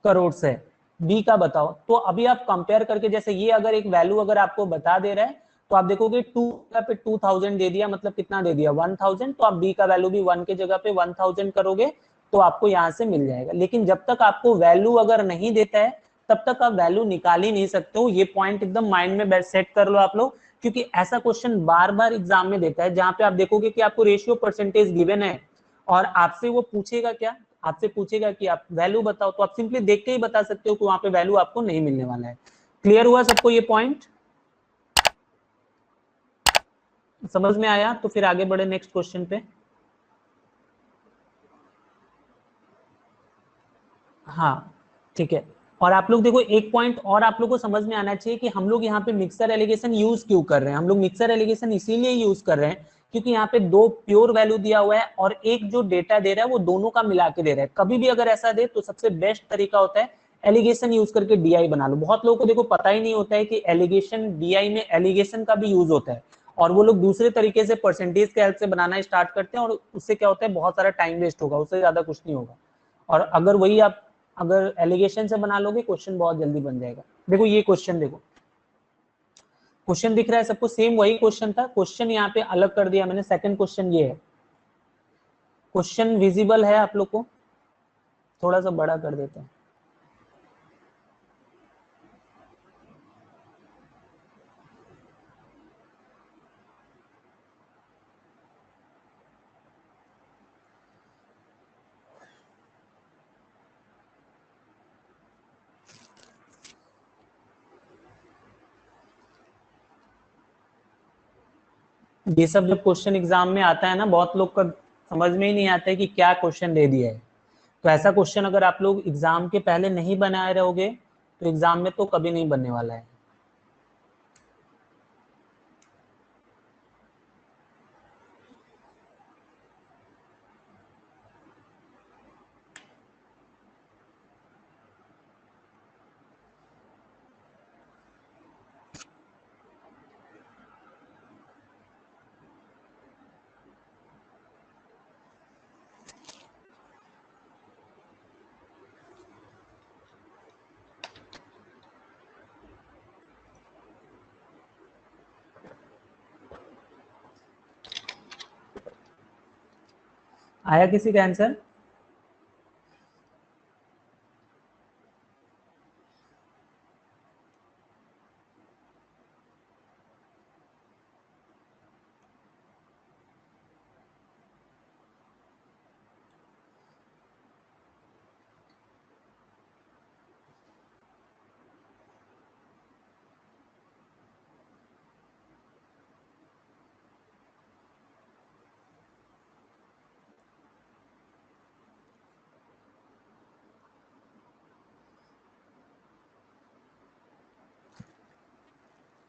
करोड़ से, बी का बताओ, तो अभी आप कंपेयर करके, जैसे ये अगर एक वैल्यू अगर आपको बता दे रहा है तो आप देखोगे 2 पे 2000 दे दिया, मतलब कितना दे दिया, 1000, तो आप बी का वैल्यू भी 1 की जगह पे 1000 करोगे तो आपको यहां से मिल जाएगा। लेकिन जब तक आपको वैल्यू अगर नहीं देता है तब तक आप वैल्यू निकाल ही नहीं सकते हो। ये पॉइंट एकदम माइंड में सेट कर लो आप लोग, क्योंकि ऐसा क्वेश्चन बार बार एग्जाम में देता है जहां पे आप देखोगे कि आपको रेशियो परसेंटेज गिवन है और आपसे वो पूछेगा क्या, आपसे पूछेगा कि आप वैल्यू बताओ, तो आप सिंपली देख के ही बता सकते हो कि वहां पे वैल्यू आपको नहीं मिलने वाला है। क्लियर हुआ सबको ये पॉइंट? समझ में आया? तो फिर आगे बढ़े नेक्स्ट क्वेश्चन पे। हाँ, ठीक है। और आप लोग देखो एक पॉइंट और आप लोग को समझ में आना चाहिए कि हम लोग यहाँ पे मिक्सर एलिगेशन यूज क्यों कर रहे हैं। हम लोग मिक्सर एलिगेशन इसीलिए यूज कर रहे हैं क्योंकि यहाँ पे दो प्योर वैल्यू दिया हुआ है और एक जो डेटा दे रहा है वो दोनों का मिला के दे रहा है। कभी भी अगर ऐसा दे तो सबसे बेस्ट तरीका होता है एलिगेशन यूज करके डीआई बना लो। बहुत लोगों को देखो पता ही नहीं होता है कि एलिगेशन, डीआई में एलिगेशन का भी यूज होता है, और वो लोग दूसरे तरीके से परसेंटेज के हेल्प से बनाना स्टार्ट करते हैं और उससे क्या होता है, बहुत सारा टाइम वेस्ट होगा, उससे ज्यादा कुछ नहीं होगा। और अगर वही आप अगर एलिगेशन से बना लोगे क्वेश्चन बहुत जल्दी बन जाएगा। देखो ये क्वेश्चन, देखो क्वेश्चन दिख रहा है सबको, सेम वही क्वेश्चन था, क्वेश्चन यहाँ पे अलग कर दिया मैंने। सेकंड क्वेश्चन ये है, क्वेश्चन विजिबल है आप लोग को? थोड़ा सा बड़ा कर देते हैं। ये सब जब क्वेश्चन एग्जाम में आता है ना, बहुत लोग का समझ में ही नहीं आता है कि क्या क्वेश्चन दे दिया है। तो ऐसा क्वेश्चन अगर आप लोग एग्जाम के पहले नहीं बनाए रहोगे तो एग्जाम में तो कभी नहीं बनने वाला है। आया किसी का आंसर?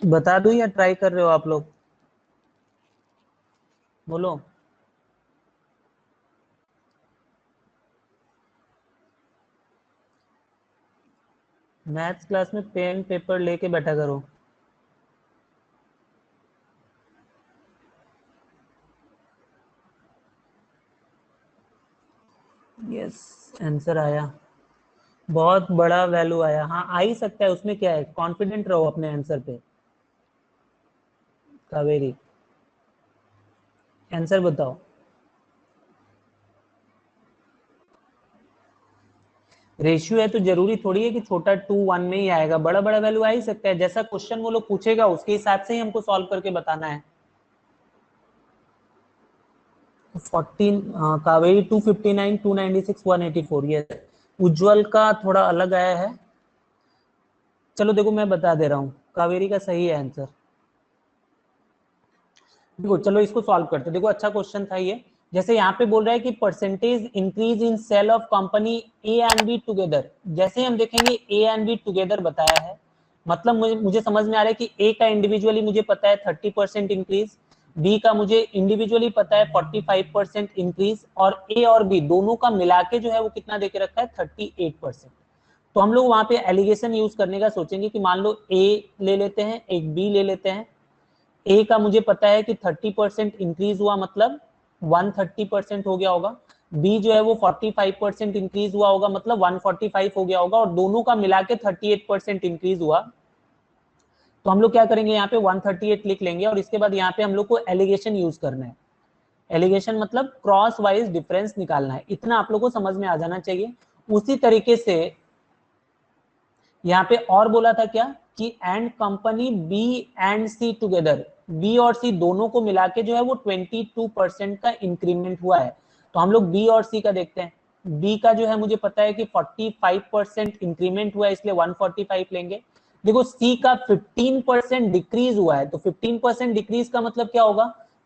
बता दूं या ट्राई कर रहे हो आप लोग? बोलो। मैथ्स क्लास में पेन पेपर लेके बैठा करो। यस, आंसर आया। बहुत बड़ा वैल्यू आया। हाँ, आ ही सकता है, उसमें क्या है, कॉन्फिडेंट रहो अपने आंसर पे। कावेरी, आंसर बताओ। रेशियो है तो जरूरी थोड़ी है कि छोटा 2 1 में ही आएगा, बड़ा बड़ा वैल्यू आ ही सकता है। जैसा क्वेश्चन वो लोग पूछेगा उसके हिसाब से ही हमको सॉल्व करके बताना है। 14 कावेरी 259 296 184। ये उज्जवल का थोड़ा अलग आया है। चलो देखो मैं बता दे रहा हूँ, कावेरी का सही है आंसर। देखो चलो इसको सॉल्व करते हैं। देखो अच्छा क्वेश्चन था ये। जैसे यहाँ पे बोल रहा है कि percentage increase in sale of company A and B together. जैसे ही हम देखेंगे ए एंड बी टुगेदर बताया है, मतलब मुझे समझ में आ रहा है कि ए का इंडिविजुअली मुझे पता है 30% इंक्रीज, बी का मुझे इंडिविजुअली पता है 45% इंक्रीज, और ए और बी दोनों का मिला के जो है वो कितना देके रखा है 38%। तो हम लोग वहां पे एलिगेशन यूज करने का सोचेंगे कि मान लो ए ले लेते हैं, एक बी ले लेते हैं। ए का मुझे पता है कि 30% इंक्रीज हुआ, मतलब 130% हो गया होगा। बी जो है वो 45% इंक्रीज हुआ होगा, मतलब 145 हो गया होगा, और दोनों का मिला के 38% इंक्रीज हुआ। तो हम लोग क्या करेंगे, यहाँ पे 138 लिख लेंगे, और इसके बाद यहाँ पे हम लोग को एलिगेशन यूज करना है। एलिगेशन मतलब क्रॉस वाइज डिफरेंस निकालना है। इतना आप लोग को समझ में आ जाना चाहिए। उसी तरीके से यहाँ पे और बोला था क्या कि and company B and C together, B और सी दोनों को मिला के जो है वो 22% का इंक्रीमेंट हुआ है। तो हम लोग बी और सी का देखते हैं। बी का जो है मुझे पता है कि 45% इंक्रीमेंट हुआ है, इसलिए 145 लेंगे। देखो सी का 15% डिक्रीज हुआ है, तो 15% डिक्रीज का मतलब क्या होगा,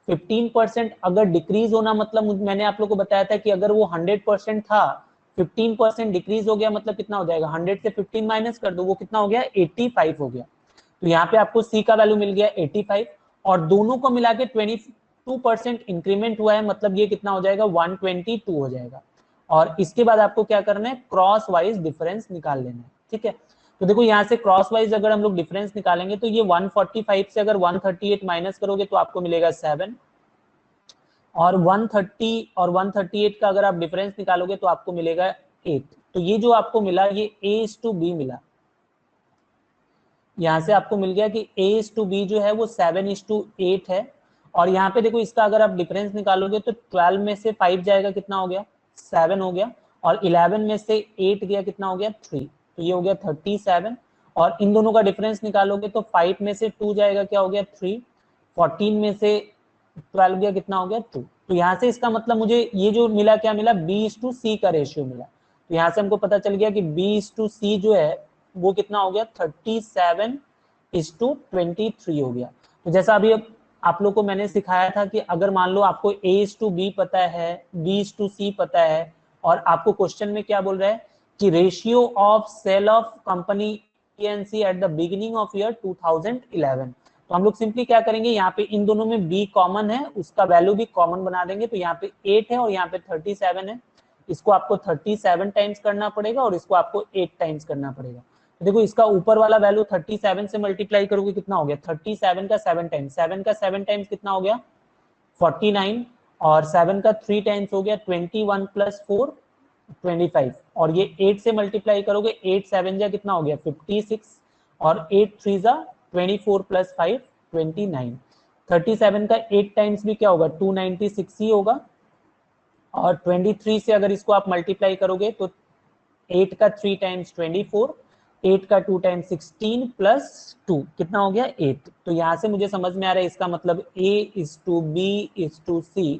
15% अगर डिक्रीज होना मतलब मैंने आप लोग को बताया था कि अगर वो 100% था, 15% डिक्रीज हो गया मतलब कितना हो जाएगा, 100 से 15 माइनस कर दो, वो कितना हो गया 85 हो गया। तो यहाँ पे आपको सी का वैल्यू मिल गया 85, और दोनों को मिला के 22% इंक्रीमेंट हुआ है, मतलब ये कितना हो जाएगा 122 हो जाएगा। और इसके बाद आपको क्या करना है, क्रॉस वाइज डिफरेंस निकाल लेना है। ठीक है, तो देखो यहाँ से क्रॉस वाइज अगर हम लोग डिफरेंस निकालेंगे तो ये 145 से अगर 138 माइनस करोगे तो आपको मिलेगा 7, और 130 और 138 का अगर आप डिफरेंस निकालोगे तो आपको मिलेगा 8। तो ये जो आपको मिला ये A:B मिला। यहां से आपको मिल गया कि A:B जो है वो 7:8 है, और यहाँ पे देखो इसका अगर आप डिफरेंस निकालोगे तो 12 में से 5 जाएगा कितना हो गया 7 हो गया, और 11 में से 8 गया कितना हो गया 3, तो ये हो गया 37। और इन दोनों का डिफरेंस निकालोगे तो 5 में से 2 जाएगा क्या हो गया 3, 14 में से 12 गया कितना हो गया 2। तो यहाँ से इसका मतलब मुझे ये जो मिला क्या मिला B/C का रेशियो मिला। तो यहाँ से हमको पता चल गया कि B/C जो है वो कितना हो गया 37:23 हो गया। तो जैसा अभी आप लोग को मैंने सिखाया था कि अगर मान लो आपको A/B पता है, B/C पता है, और आपको क्वेश्चन में क्या बोल रहा है कि ratio of sale of company PNC at the beginning of year 2011, तो हम लोग सिंपली क्या करेंगे यहाँ पे इन दोनों में B कॉमन है, उसका वैल्यू भी कॉमन बना देंगे। तो यहाँ पे 8 है और यहाँ पे 37 है, इसको आपको 37 टाइम्स करना पड़ेगा और इसको आपको 8 टाइम्स करना पड़ेगा। देखो इसका ऊपर वाला वैल्यू 37 से मल्टीप्लाई करोगे कितना हो गया 37 का 7 टाइम्स, 7 का 7 टाइम्स कितना हो गया 49, और 7 का 3 टाइम्स हो गया 21 + 4 25, और ये 8 से मल्टीप्लाई करोगे 8 7 जा कितना हो गया 56, और 8 3 जा 24 + 5 29। 37 का 8 टाइम्स भी क्या होगा 296 ही होगा, और 23 से अगर इसको आप मल्टीप्लाई करोगे तो 8 का 3 टाइम्स 24, 8 का 2 टाइम्स 16 + 2 कितना हो गया 8। तो यहाँ से मुझे समझ में आ रहा है इसका मतलब A/B/C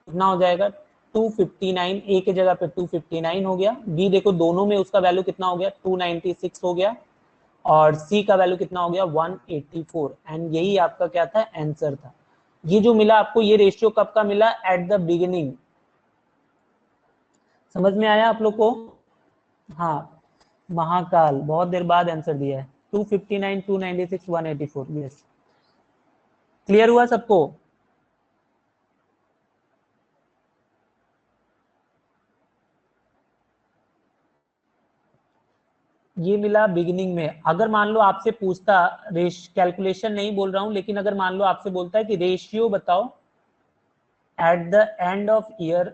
कितना हो जाएगा 259, A के जगह पे 259 हो गया, B देखो दोनों में उसका वैल्यू कितना हो गया 296 हो गया, और C का वैल्यू कितना हो गया 184, एंड यही आपका क्या था आंसर था। ये जो मिला आपको ये रेशियो कब का मिला एट द बिगिनिंग, समझ में आया आप लोग को। हाँ महाकाल बहुत देर बाद आंसर दिया है 259 296 184, यस क्लियर हुआ सबको। ये मिला बिगिनिंग में। अगर मान लो आपसे पूछता कैलकुलेशन नहीं बोल रहा हूं, लेकिन अगर मान लो आपसे बोलता है कि रेशियो बताओ eight the end of year,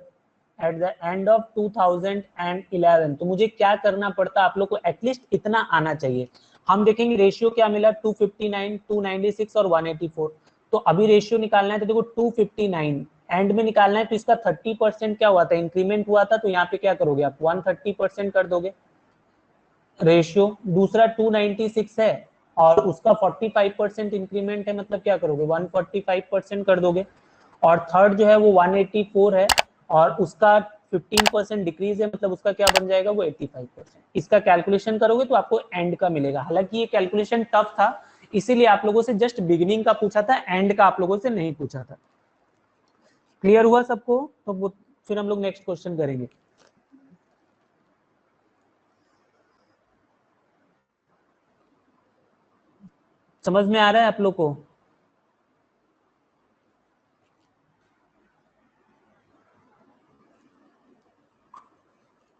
eight the end of 2011, तो मुझे क्या करना पड़ता आप लोग को एटलीस्ट इतना आना चाहिए। हम देखेंगे रेशियो क्या मिला 259 296 और 184। तो अभी रेशियो निकालना है तो देखो 259 एंड में निकालना है, तो इसका 30% क्या हुआ था इंक्रीमेंट हुआ था, तो यहाँ पे क्या करोगे आप 130% कर दोगे रेशियो। दूसरा 296 है और उसका 45% इंक्रीमेंट है, मतलब क्या करोगे 145% कर दोगे। और थर्ड जो है वो 184 है और उसका 15% डिक्रीज है, मतलब उसका क्या बन जाएगा वो 85%। इसका कैलकुलेशन करोगे तो आपको एंड का मिलेगा। हालांकि ये कैलकुलेशन टफ था, इसीलिए आप लोगों से जस्ट बिगिनिंग का पूछा था, एंड का आप लोगों से नहीं पूछा था। क्लियर हुआ सबको। तो वो फिर हम लोग नेक्स्ट क्वेश्चन करेंगे। समझ में आ रहा है आप लोग को।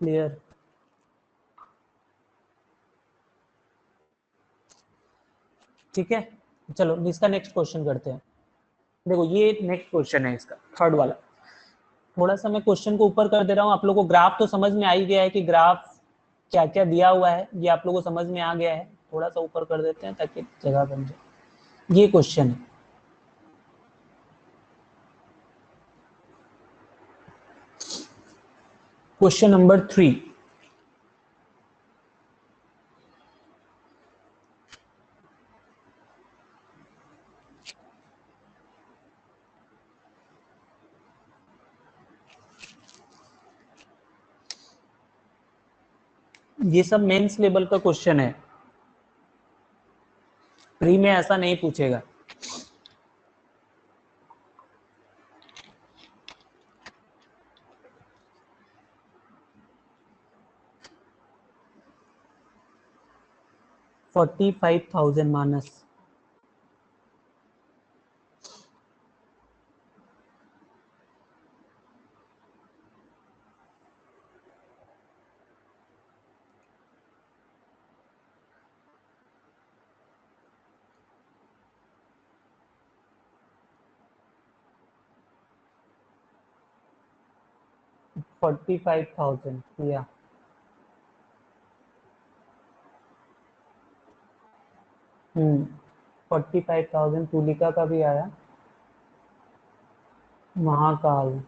क्लियर। ठीक है चलो इसका नेक्स्ट क्वेश्चन करते हैं। देखो ये नेक्स्ट क्वेश्चन है इसका थर्ड वाला। थोड़ा सा मैं क्वेश्चन को ऊपर कर दे रहा हूँ, आप लोगों को ग्राफ तो समझ में आ ही गया है कि ग्राफ क्या क्या दिया हुआ है, ये आप लोगों को समझ में आ गया है। थोड़ा सा ऊपर कर देते हैं ताकि जगह बन जाए। ये क्वेश्चन है, क्वेश्चन नंबर 3। ये सब मेंस लेवल का क्वेश्चन है, प्री में ऐसा नहीं पूछेगा। $45,000 माइनस $45,000 या 45,000 तुलिका का भी आया। महाकाल,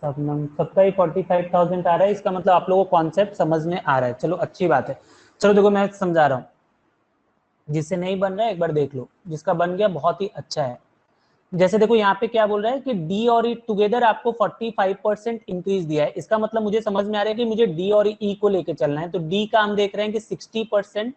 शबनम, सबका ही 45,000 आ रहा है। इसका मतलब आप लोगों को कॉन्सेप्ट समझ में आ रहा है। चलो अच्छी बात है। चलो देखो मैं समझा रहा हूँ, जिससे नहीं बन रहा है एक बार देख लो, जिसका बन गया बहुत ही अच्छा है। जैसे देखो यहाँ पे क्या बोल रहा है कि डी और ई टुगेदर आपको 45% इंक्रीज दिया है। इसका मतलब मुझे समझ में आ रहा है कि मुझे डी और ई को लेके चलना है। तो डी का हम देख रहे हैं कि 60%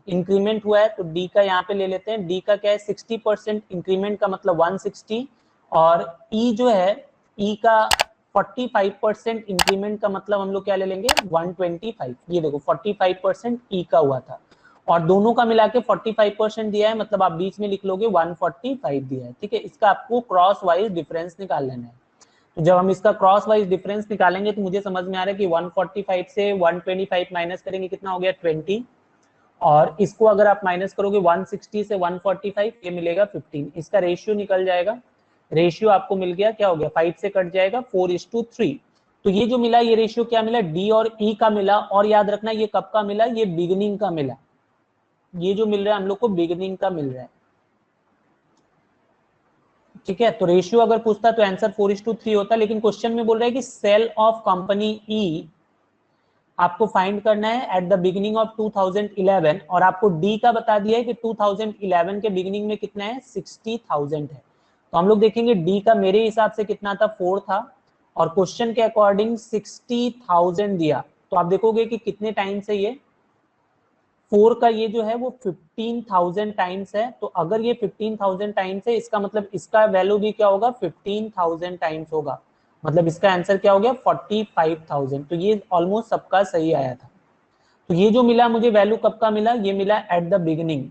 इंक्रीमेंट हुआ है, तो डी का यहाँ पे ले लेते हैं। डी का क्या है, 60% इंक्रीमेंट का मतलब 160, और ई जो है, ई का 45% इंक्रीमेंट का मतलब हम लोग क्या ले लेंगे, 125। ये देखो 45% ई का हुआ था, और दोनों का मिला के 45% दिया है, मतलब आप बीच में लिख लोगे 145 दिया है। ठीक है, इसका आपको क्रॉस वाइज डिफरेंस निकाल लेना है। तो जब हम इसका क्रॉस वाइज डिफरेंस निकालेंगे तो मुझे समझ में आ रहा है कि 145 से 125 माइनस करेंगे, कितना हो गया 20, और इसको अगर आप माइनस करोगे 160 से 145, ये मिलेगा 15। इसका रेशियो निकल जाएगा। रेशियो आपको मिल गया, क्या हो गया, 5 से कट जाएगा 4:3। तो ये जो मिला, ये रेशियो क्या मिला, डी और ई का मिला। और याद रखना ये कब का मिला, ये बिगिनिंग का मिला। ये जो मिल रहा है हम लोग को बिगिनिंग का मिल रहा है। ठीक है, तो रेशियो अगर पूछता तो आंसर 4:3 होता, लेकिन क्वेश्चन में बोल रहा है कि सेल ऑफ कंपनी ई आपको फाइंड करना है एट द बिगिनिंग ऑफ 2011, और आपको डी का बता दिया है कि 2011 के बिगिनिंग में कितना है, 60,000 है। तो हम लोग देखेंगे डी का मेरे हिसाब से कितना था, 4 था, और क्वेश्चन के अकॉर्डिंग 60,000 दिया। तो आप देखोगे कि कितने टाइम से ये 4 का ये जो है वो 15,000 टाइम्स है। तो अगर ये 15,000 टाइम्स है, इसका मतलब इसका वैल्यू भी क्या होगा, 15,000 टाइम्स होगा। मतलब इसका आंसर क्या हो गया, 45,000। तो ये ऑलमोस्ट सबका सही आया था। तो ये जो मिला मुझे वैल्यू कब का मिला, ये मिला एट द बिगिनिंग।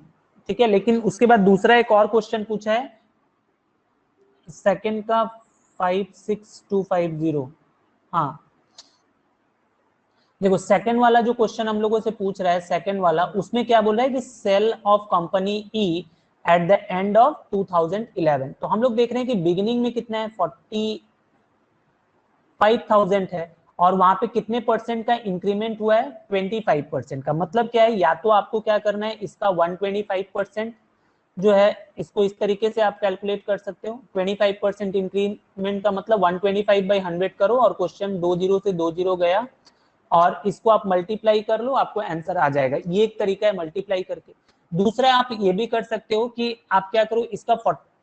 ठीक है, लेकिन उसके बाद दूसरा एक और क्वेश्चन पूछा है सेकंड का, 56250। हाँ देखो सेकंड वाला जो क्वेश्चन हम लोगों से पूछ रहा है, सेकंड वाला, उसमें क्या बोल रहा है कि sale of company E at the end of 2011। तो हम लोग देख रहे हैं कि बिगिनिंग में कितना है, 45,000 है, और वहां पे कितने परसेंट का इंक्रीमेंट हुआ है, 25% का। मतलब क्या है, या तो आपको क्या करना है, इसका 125% जो है, इसको इस तरीके से आप कैलकुलेट कर सकते हो। 25% इंक्रीमेंट का मतलब 125/100 करो, और क्वेश्चन 2 जीरो से 2 जीरो गया, और इसको आप मल्टीप्लाई कर लो, आपको आंसर आ जाएगा। ये एक तरीका है मल्टीप्लाई करके। दूसरा आप ये भी कर सकते हो कि आप क्या करो, इसका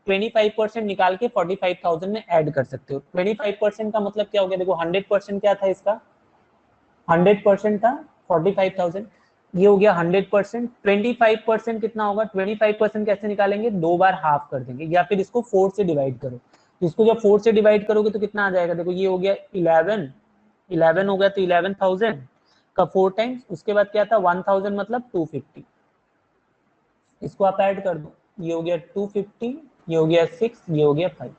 25% निकाल के 45,000 में ऐड कर सकते हो। 25% का मतलब क्या हो गया, देखो 100% क्या था इसका, 100% था 45,000, ये हो गया 100%। 25% कितना होगा, 25% कैसे निकालेंगे, 2 बार हाफ कर देंगे, या फिर इसको 4 से डिवाइड करो। तो इसको जब 4 से डिवाइड करोगे तो कितना आ जाएगा, देखो ये हो गया 11, 11 हो गया, तो 11,000 का 4 टाइम्स, उसके बाद क्या था 1,000 मतलब 250। इसको आप ऐड कर दो, ये हो गया 250, ये हो गया 6, ये हो गया 5।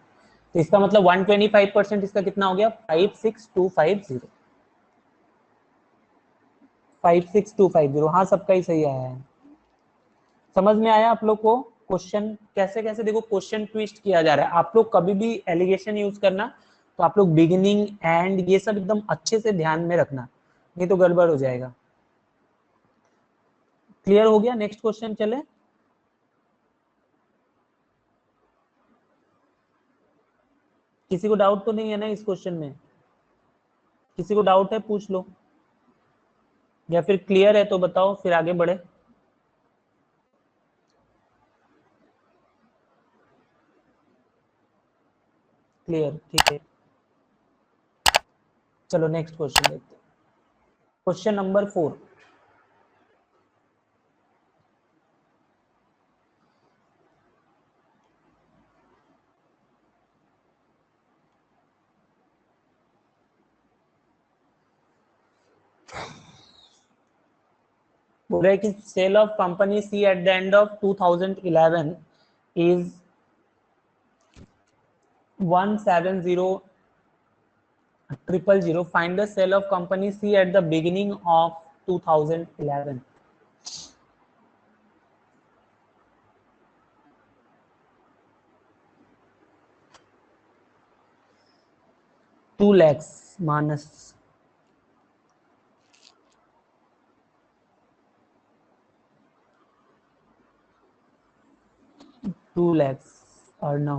तो इसका मतलब 125% इसका कितना हो गया, 56250। 56250, हाँ सबका ही सही आया है। समझ में आया आप लोग को क्वेश्चन कैसे कैसे, देखो क्वेश्चन ट्विस्ट किया जा रहा है। आप लोग कभी भी एलिगेशन यूज करना तो आप लोग बिगिनिंग एंड ये सब एकदम अच्छे से ध्यान में रखना, नहीं तो गड़बड़ हो जाएगा। क्लियर हो गया, नेक्स्ट क्वेश्चन चले। किसी को डाउट तो नहीं है ना इस क्वेश्चन में, किसी को डाउट है पूछ लो, या फिर क्लियर है तो बताओ, फिर आगे बढ़े। क्लियर, ठीक है। चलो नेक्स्ट क्वेश्चन देखते हैं। क्वेश्चन नंबर 4, बोल रहा है कि sale of company C at the end of 2011 is 170,000. Find the sale of company C at the beginning of 2011. 2 lakhs Manas, 2 lakhs और नो,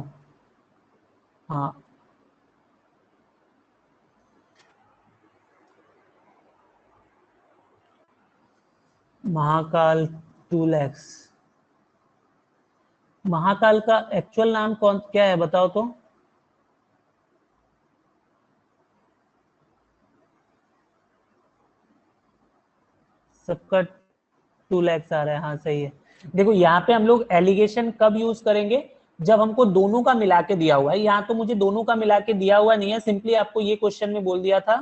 हाँ महाकाल 2 lakhs। महाकाल का एक्चुअल नाम कौन क्या है बताओ तो। सबका 2 lakhs आ रहा है, हाँ सही है। देखो यहाँ पे हम लोग एलिगेशन कब यूज करेंगे, जब हमको दोनों का मिला के दिया हुआ है। यहाँ तो मुझे दोनों का मिला के दिया हुआ नहीं है, सिंपली आपको ये क्वेश्चन में बोल दिया था।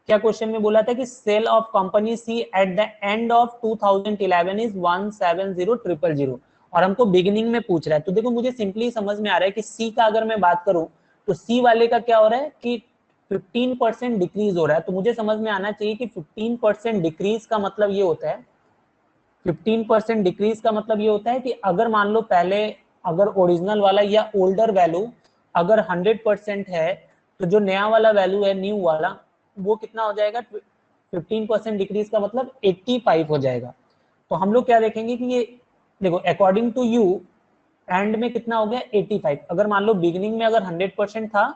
क्या क्वेश्चन में बोला था कि sale of company C at the end of 2011 is 170,000 और हमको बिगिनिंग में पूछ रहा है। तो देखो मुझे सिंपली समझ में आ रहा है कि सी का अगर मैं बात करूं तो सी वाले का क्या हो रहा है कि 15% डिक्रीज हो रहा है। तो मुझे समझ में आना चाहिए कि 15% डिक्रीज का मतलब ये होता है, 15% डिक्रीज का मतलब ये होता है कि अगर मान लो पहले अगर ओरिजिनल वाला या ओल्डर वैल्यू अगर 100% है, तो जो नया वाला वैल्यू है न्यू वाला वो कितना हो जाएगा, 15% डिक्रीज का मतलब 85 हो जाएगा। तो हम लोग क्या देखेंगे कि ये देखो अकॉर्डिंग टू यू एंड में कितना हो गया 85। अगर मान लो बिगिनिंग में अगर 100% था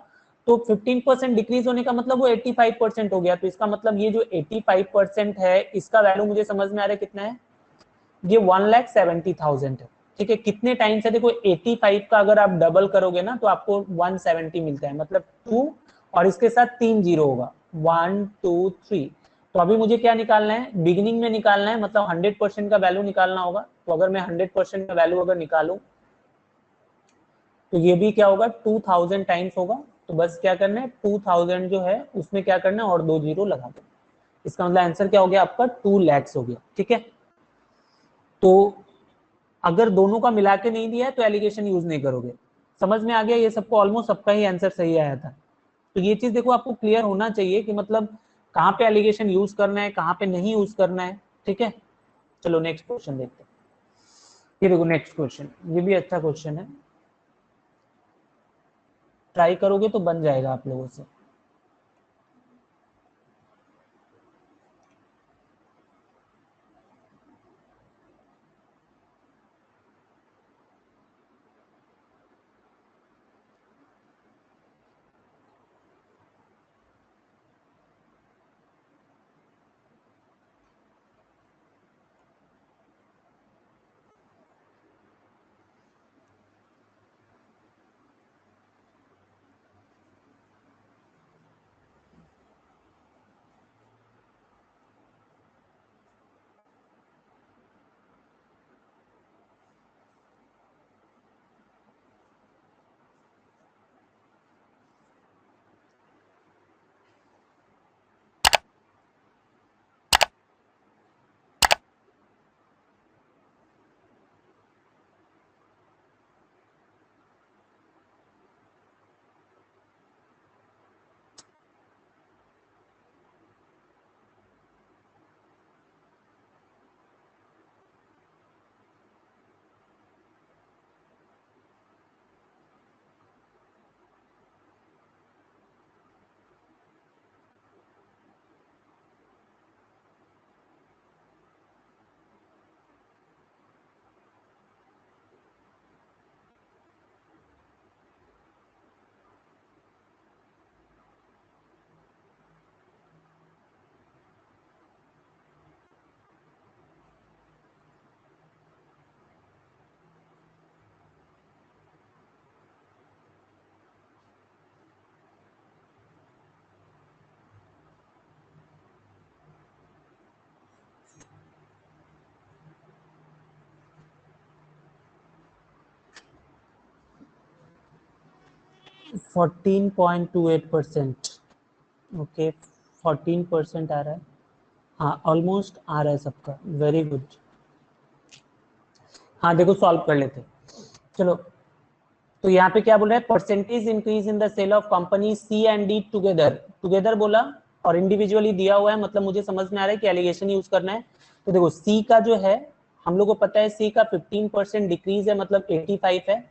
तो 15% डिक्रीज होने का मतलब वो 85% हो गया। तो इसका मतलब ये जो 85% है इसका वैल्यू मुझे समझ में आ रहा है कितना है, ये 1,70,000 है। ठीक है, कितने टाइम से, देखो 85 का अगर आप डबल करोगे ना तो आपको 170 मिलता है, मतलब 2 और इसके साथ 3 जीरो होगा, 1 2 3। तो अभी मुझे क्या निकालना है, बिगिनिंग में निकालना है, मतलब 100% का वैल्यू निकालना होगा। तो अगर मैं 100% का वैल्यू अगर निकालूं तो ये भी क्या होगा 2000 टाइम्स होगा। तो बस क्या करना है 2000 जो है उसमें क्या करना है और 2 जीरो लगा दो। इसका मतलब आंसर क्या हो गया आपका 2 lakhs हो गया। ठीक है, तो अगर दोनों का मिला के नहीं दिया है तो एलिगेशन यूज नहीं करोगे। समझ में आ गया, ये सबको ऑलमोस्ट सबका ही आंसर सही आया था। तो ये चीज देखो आपको क्लियर होना चाहिए कि मतलब कहाँ पे एलिगेशन यूज करना है कहाँ पे नहीं यूज करना है। ठीक है, चलो नेक्स्ट क्वेश्चन देखते हैं। ये देखो नेक्स्ट क्वेश्चन, ये भी अच्छा क्वेश्चन है, ट्राई करोगे तो बन जाएगा आप लोगों से। फोर्टीन 14.28%। ओके, 14% आ रहा है, हाँ ऑलमोस्ट आ रहा है सबका, वेरी गुड। हाँ देखो सॉल्व कर लेते, चलो। तो यहाँ पे क्या बोल रहा है, percentage increase in the sale of company C and D together, together बोला और इंडिविजुअली दिया हुआ है, मतलब मुझे समझ में आ रहा है कि एलिगेशन यूज करना है। तो देखो सी का जो है हम लोग को पता है सी का 15% डिक्रीज है मतलब 85 है,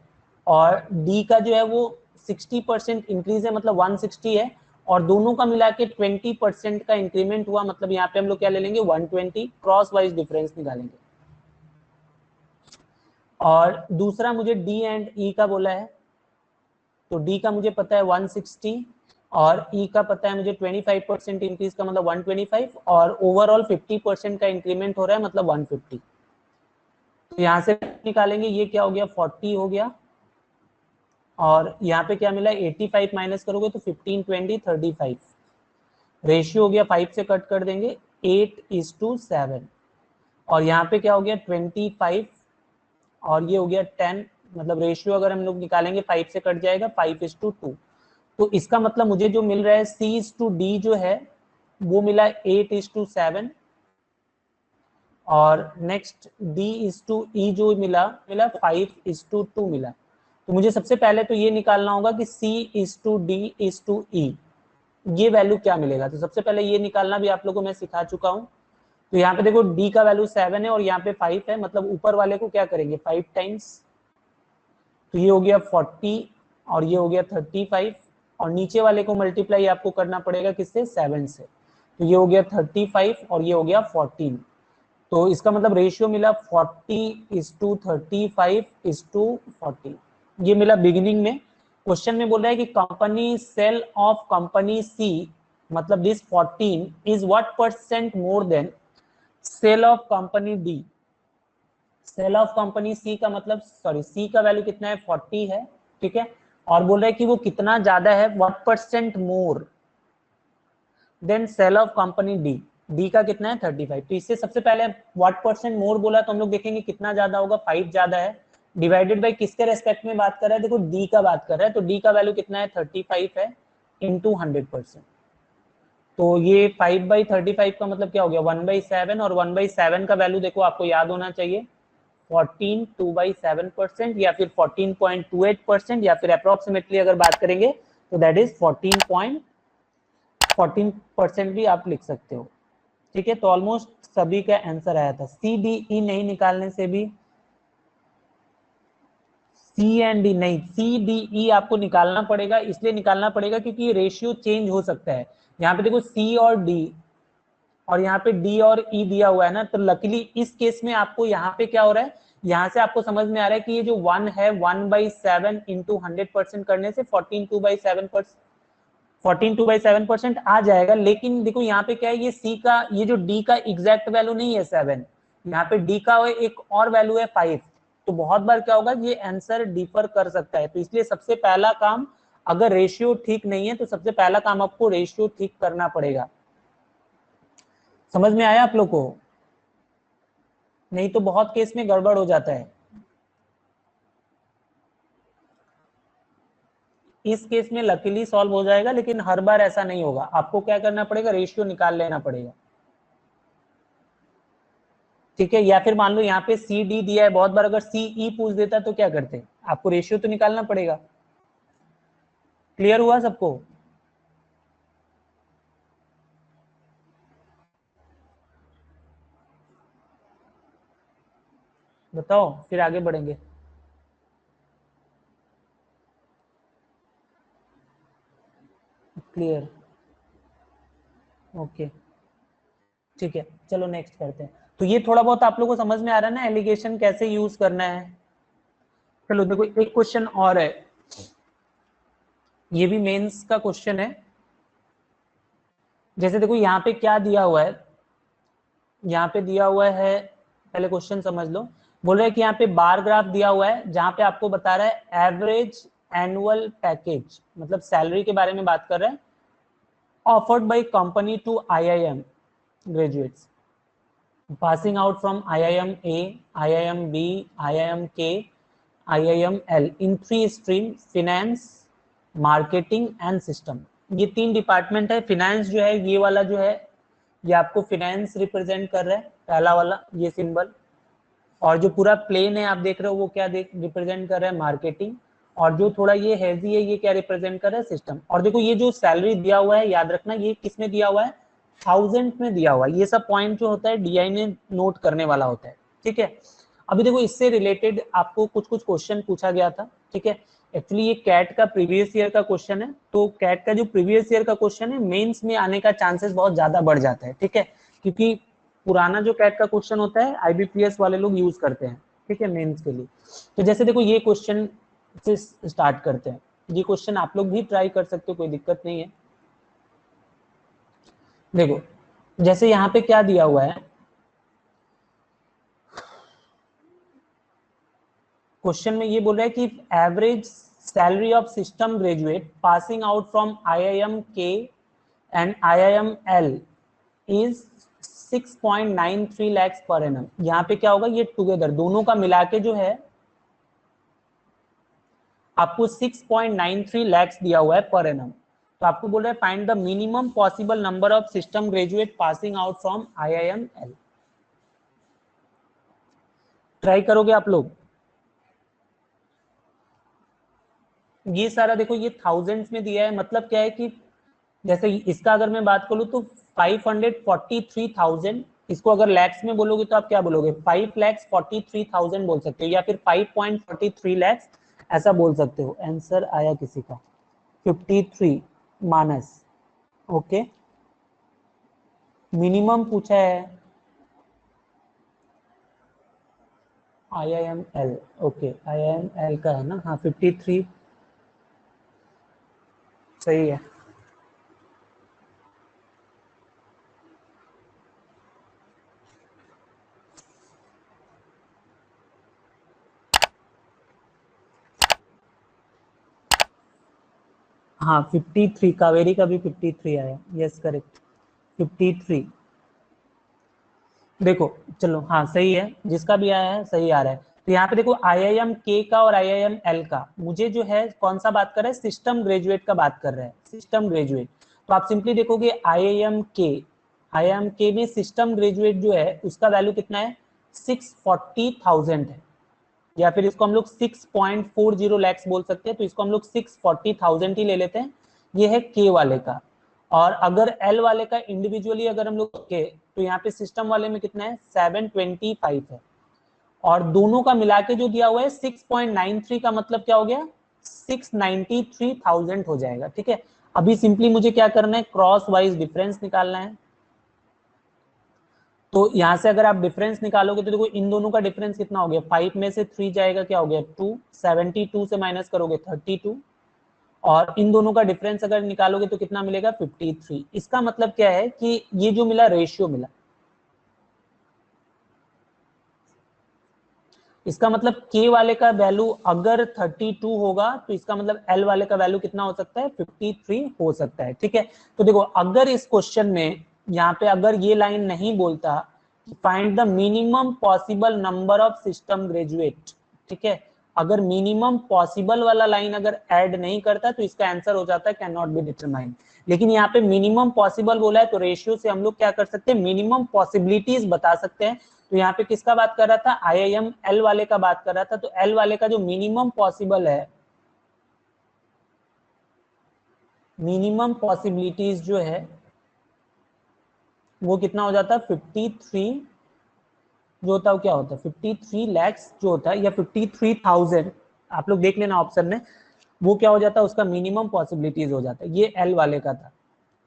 और डी का जो है वो 60% इंक्रीज है मतलब 160 है, और दोनों का मिला के 20% का इंक्रीमेंट हुआ, मतलब यहाँ पे हम लोग क्या ले लेंगे 120, क्रॉस वाइज डिफरेंस निकालेंगे। और दूसरा मुझे डी एंड ई का बोला है, तो डी का मुझे पता है 160 और ई का पता है मुझे 25% इंक्रीज का मतलब 125 और ओवरऑल 50% का इंक्रीमेंट हो रहा है मतलब 150। तो यहाँ से निकालेंगे, ये क्या हो गया 40 हो गया और यहाँ पे क्या मिला 85 माइनस करोगे तो 15 20 35 रेशियो हो गया 5 से कट कर देंगे 8:7 और यहाँ पे क्या हो गया 25 और ये हो गया 10 मतलब रेशियो अगर हम लोग निकालेंगे 5 से कट जाएगा 5:2। तो इसका मतलब मुझे जो मिल रहा है C/D जो है वो मिला 8:7 और नेक्स्ट D/E जो मिला 5:2 मिला। तो मुझे सबसे पहले तो ये निकालना होगा कि C/D/E ये वैल्यू क्या मिलेगा। तो सबसे पहले ये निकालना भी आप लोगों को मैं सिखा चुका हूँ। तो यहाँ पे देखो D का वैल्यू 7 है और यहाँ पे 5 है, मतलब ऊपर वाले को क्या करेंगे 5 टाइम्स, तो ये हो गया 40 और ये हो गया 35 और नीचे वाले को मल्टीप्लाई आपको करना पड़ेगा किससे 7 से, तो ये हो गया 35 और ये हो गया 14। तो इसका मतलब रेशियो मिला 40:35:40 ये मिला बिगिनिंग में। क्वेश्चन में बोल रहा है कि company sale of company C मतलब this 14 is what % more than sale of company D. Sale of company C का मतलब सॉरी सी का वैल्यू कितना है 40 है, ठीक है, और बोल रहा है कि वो कितना ज्यादा है what % more than sale of company D. D का कितना है 35। तो इससे सबसे पहले व्हाट % मोर बोला तो हम लोग देखेंगे कितना ज्यादा होगा 5 ज्यादा है, डिवाइडेड बाय किसके रेस्पेक्ट में बात कर रहा है देखो डी का बात कर रहा है, तो डी का वैल्यू कितना है 35 है इंटू 100%। तो ये 5/35 का मतलब क्या हो गया 1/7 और 1/7 का वैल्यू देखो आपको याद होना चाहिए 14 2/7% या फिर 14.28% या फिर अप्रोक्सीमेटली अगर बात करेंगे तो दैट इज 14% भी आप लिख सकते हो, ठीक है। तो ऑलमोस्ट सभी का आंसर आया था। CDE नहीं निकालने से भी C एंड D नहीं, CDE आपको निकालना पड़ेगा, इसलिए निकालना पड़ेगा क्योंकि ये रेशियो चेंज हो सकता है। यहाँ पे देखो C और D और यहाँ पे D और E दिया हुआ है ना, तो लकीली इस केस में आपको यहाँ पे क्या हो रहा है, यहाँ से आपको समझ में आ रहा है कि ये जो 1 है 1/7 इंटू 100% करने से 14/7% आ जाएगा। लेकिन देखो यहाँ पे क्या है, ये C का ये जो D का एग्जैक्ट वैल्यू नहीं है 7, यहाँ पे D का एक और वैल्यू है 5। तो बहुत बार क्या होगा ये आंसर डिफर कर सकता है, तो इसलिए सबसे पहला काम अगर रेशियो ठीक नहीं है तो सबसे पहला काम आपको रेशियो ठीक करना पड़ेगा। समझ में आया आप लोग को? नहीं तो बहुत केस में गड़बड़ हो जाता है। इस केस में लकीली सॉल्व हो जाएगा लेकिन हर बार ऐसा नहीं होगा, आपको क्या करना पड़ेगा रेशियो निकाल लेना पड़ेगा, ठीक है। या फिर मान लो यहाँ पे CD दिया है, बहुत बार अगर CE पूछ देता तो क्या करते, आपको रेशियो तो निकालना पड़ेगा। क्लियर हुआ सबको? बताओ फिर आगे बढ़ेंगे। क्लियर, ओके, ठीक है, चलो नेक्स्ट करते हैं। तो ये थोड़ा बहुत आप लोगों को समझ में आ रहा है ना एलिगेशन कैसे यूज करना है। चलो देखो एक क्वेश्चन और है, ये भी मेंस का क्वेश्चन है। जैसे देखो यहाँ पे क्या दिया हुआ है, यहाँ पे दिया हुआ है, पहले क्वेश्चन समझ लो। बोल रहा है कि यहाँ पे बार ग्राफ दिया हुआ है जहां पे आपको बता रहा है एवरेज एनुअल पैकेज मतलब सैलरी के बारे में बात कर रहा है offered by company to IIM graduates passing out from IIM A, IIM B, IIM K, IIM L in 3 stream finance, marketing and system। ये 3 डिपार्टमेंट है। फिनेंस जो है ये वाला जो है ये आपको फिनेंस रिप्रेजेंट कर रहा है पहला वाला ये सिंबल, और जो पूरा प्लेन है आप देख रहे हो वो क्या रिप्रेजेंट कर रहा है मार्केटिंग, और जो थोड़ा ये हैवी है ये क्या रिप्रेजेंट कर रहा है सिस्टम। और देखो ये जो सैलरी दिया हुआ है याद रखना ये किस में दिया हुआ है 1000 में दिया हुआ है। ये सब पॉइंट जो होता है DI में नोट करने वाला होता है, ठीक है। अभी देखो इससे रिलेटेड आपको कुछ कुछ क्वेश्चन पूछा गया था, ठीक है। एक्चुअली ये कैट का प्रीवियस ईयर का क्वेश्चन है, तो कैट का जो प्रीवियस ईयर का क्वेश्चन है मेंस में आने का चांसेस बहुत ज्यादा बढ़ जाता है, ठीक है, क्योंकि पुराना जो कैट का क्वेश्चन होता है IBPS वाले लोग यूज करते हैं। ठीक है, मेंस के लिए। तो जैसे देखो ये क्वेश्चन से स्टार्ट करते हैं। ये क्वेश्चन आप लोग भी ट्राई कर सकते हो, कोई दिक्कत नहीं है। देखो जैसे यहाँ पे क्या दिया हुआ है, क्वेश्चन में ये बोल रहा है कि average salary of system graduate passing out from IIM K and IIM L is 6.93 lakhs per annum. यहाँ पे क्या होगा, ये टुगेदर दोनों का मिला के जो है आपको 6.93 lakhs दिया हुआ है पर एनम। तो आपको बोल रहा है find the minimum possible number of system graduate passing out from IIM L. Try करोगे आप लोग? ये सारा देखो ये थाउजेंड्स में दिया है, मतलब क्या है कि जैसे इसका अगर मैं बात करूं तो 543,000, इसको अगर लैक्स में बोलोगे तो आप क्या बोलोगे, 5,43,000 बोल सकते हो, या फिर 5.43 लैक्स ऐसा बोल सकते हो। आंसर आया किसी का 53 माइनस। ओके, मिनिमम पूछा है IIML। ओके, IIML का है ना, हाँ 53 सही है। हाँ 53, कावेरी का भी 53 आया, यस करेक्ट 53। देखो चलो हाँ सही है, जिसका भी आया है सही आ रहा है। तो यहाँ पे देखो आईआईएम के का और आईआईएम एल का, मुझे जो है कौन सा बात कर रहा है, सिस्टम ग्रेजुएट का बात कर रहा है, सिस्टम ग्रेजुएट। तो आप सिंपली देखोगे आईआईएम के में सिस्टम ग्रेजुएट जो है उसका वैल्यू कितना है, 640,000 है, या फिर इसको हम लोग 6.40 लैक्स बोल सकते हैं। तो इसको हम लोग 640,000 ही ले लेते हैं, ये है के वाले का। और अगर एल वाले का इंडिविजुअली अगर हम लोग के, तो यहाँ पे सिस्टम वाले में कितना है, 725 है, और दोनों का मिला के जो दिया हुआ है 6.93 का मतलब क्या हो गया, 693,000 हो जाएगा। ठीक है, अभी सिंपली मुझे क्या करना है, क्रॉस वाइज डिफरेंस निकालना है। तो यहां से अगर आप डिफरेंस निकालोगे तो देखो इन दोनों का डिफरेंस कितना हो गया, 5 में से 3 जाएगा, क्या हो गया 2, 72 से माइनस करोगे 32, और इन दोनों का डिफरेंस अगर निकालोगे तो कितना मिलेगा 53। इसका मतलब क्या है कि ये जो मिला रेशियो मिला, इसका मतलब के वाले का वैल्यू अगर 32 होगा तो इसका मतलब एल वाले का वैल्यू कितना हो सकता है, 53 हो सकता है। ठीक है, तो देखो अगर इस क्वेश्चन में यहाँ पे अगर ये लाइन नहीं बोलता find the minimum possible number of system graduate, ठीक है, अगर मिनिमम पॉसिबल वाला लाइन अगर ऐड नहीं करता तो इसका आंसर हो जाता है कैन नॉट बी डिटरमाइंड। लेकिन यहाँ पे मिनिमम पॉसिबल बोला है, तो रेशियो से हम लोग क्या कर सकते हैं, मिनिमम पॉसिबिलिटीज बता सकते हैं। तो यहाँ पे किसका बात कर रहा था, आईआईएम एल वाले का बात कर रहा था। तो एल वाले का जो मिनिमम पॉसिबल है, मिनिमम पॉसिबिलिटीज जो है वो कितना हो जाता है, 53 जो होता है क्या होता है, 53 लैक्स जो होता है, या 53,000, आप लोग देख लेना ऑप्शन में, वो क्या हो जाता है, उसका मिनिमम पॉसिबिलिटीज हो जाता है। ये एल वाले का था।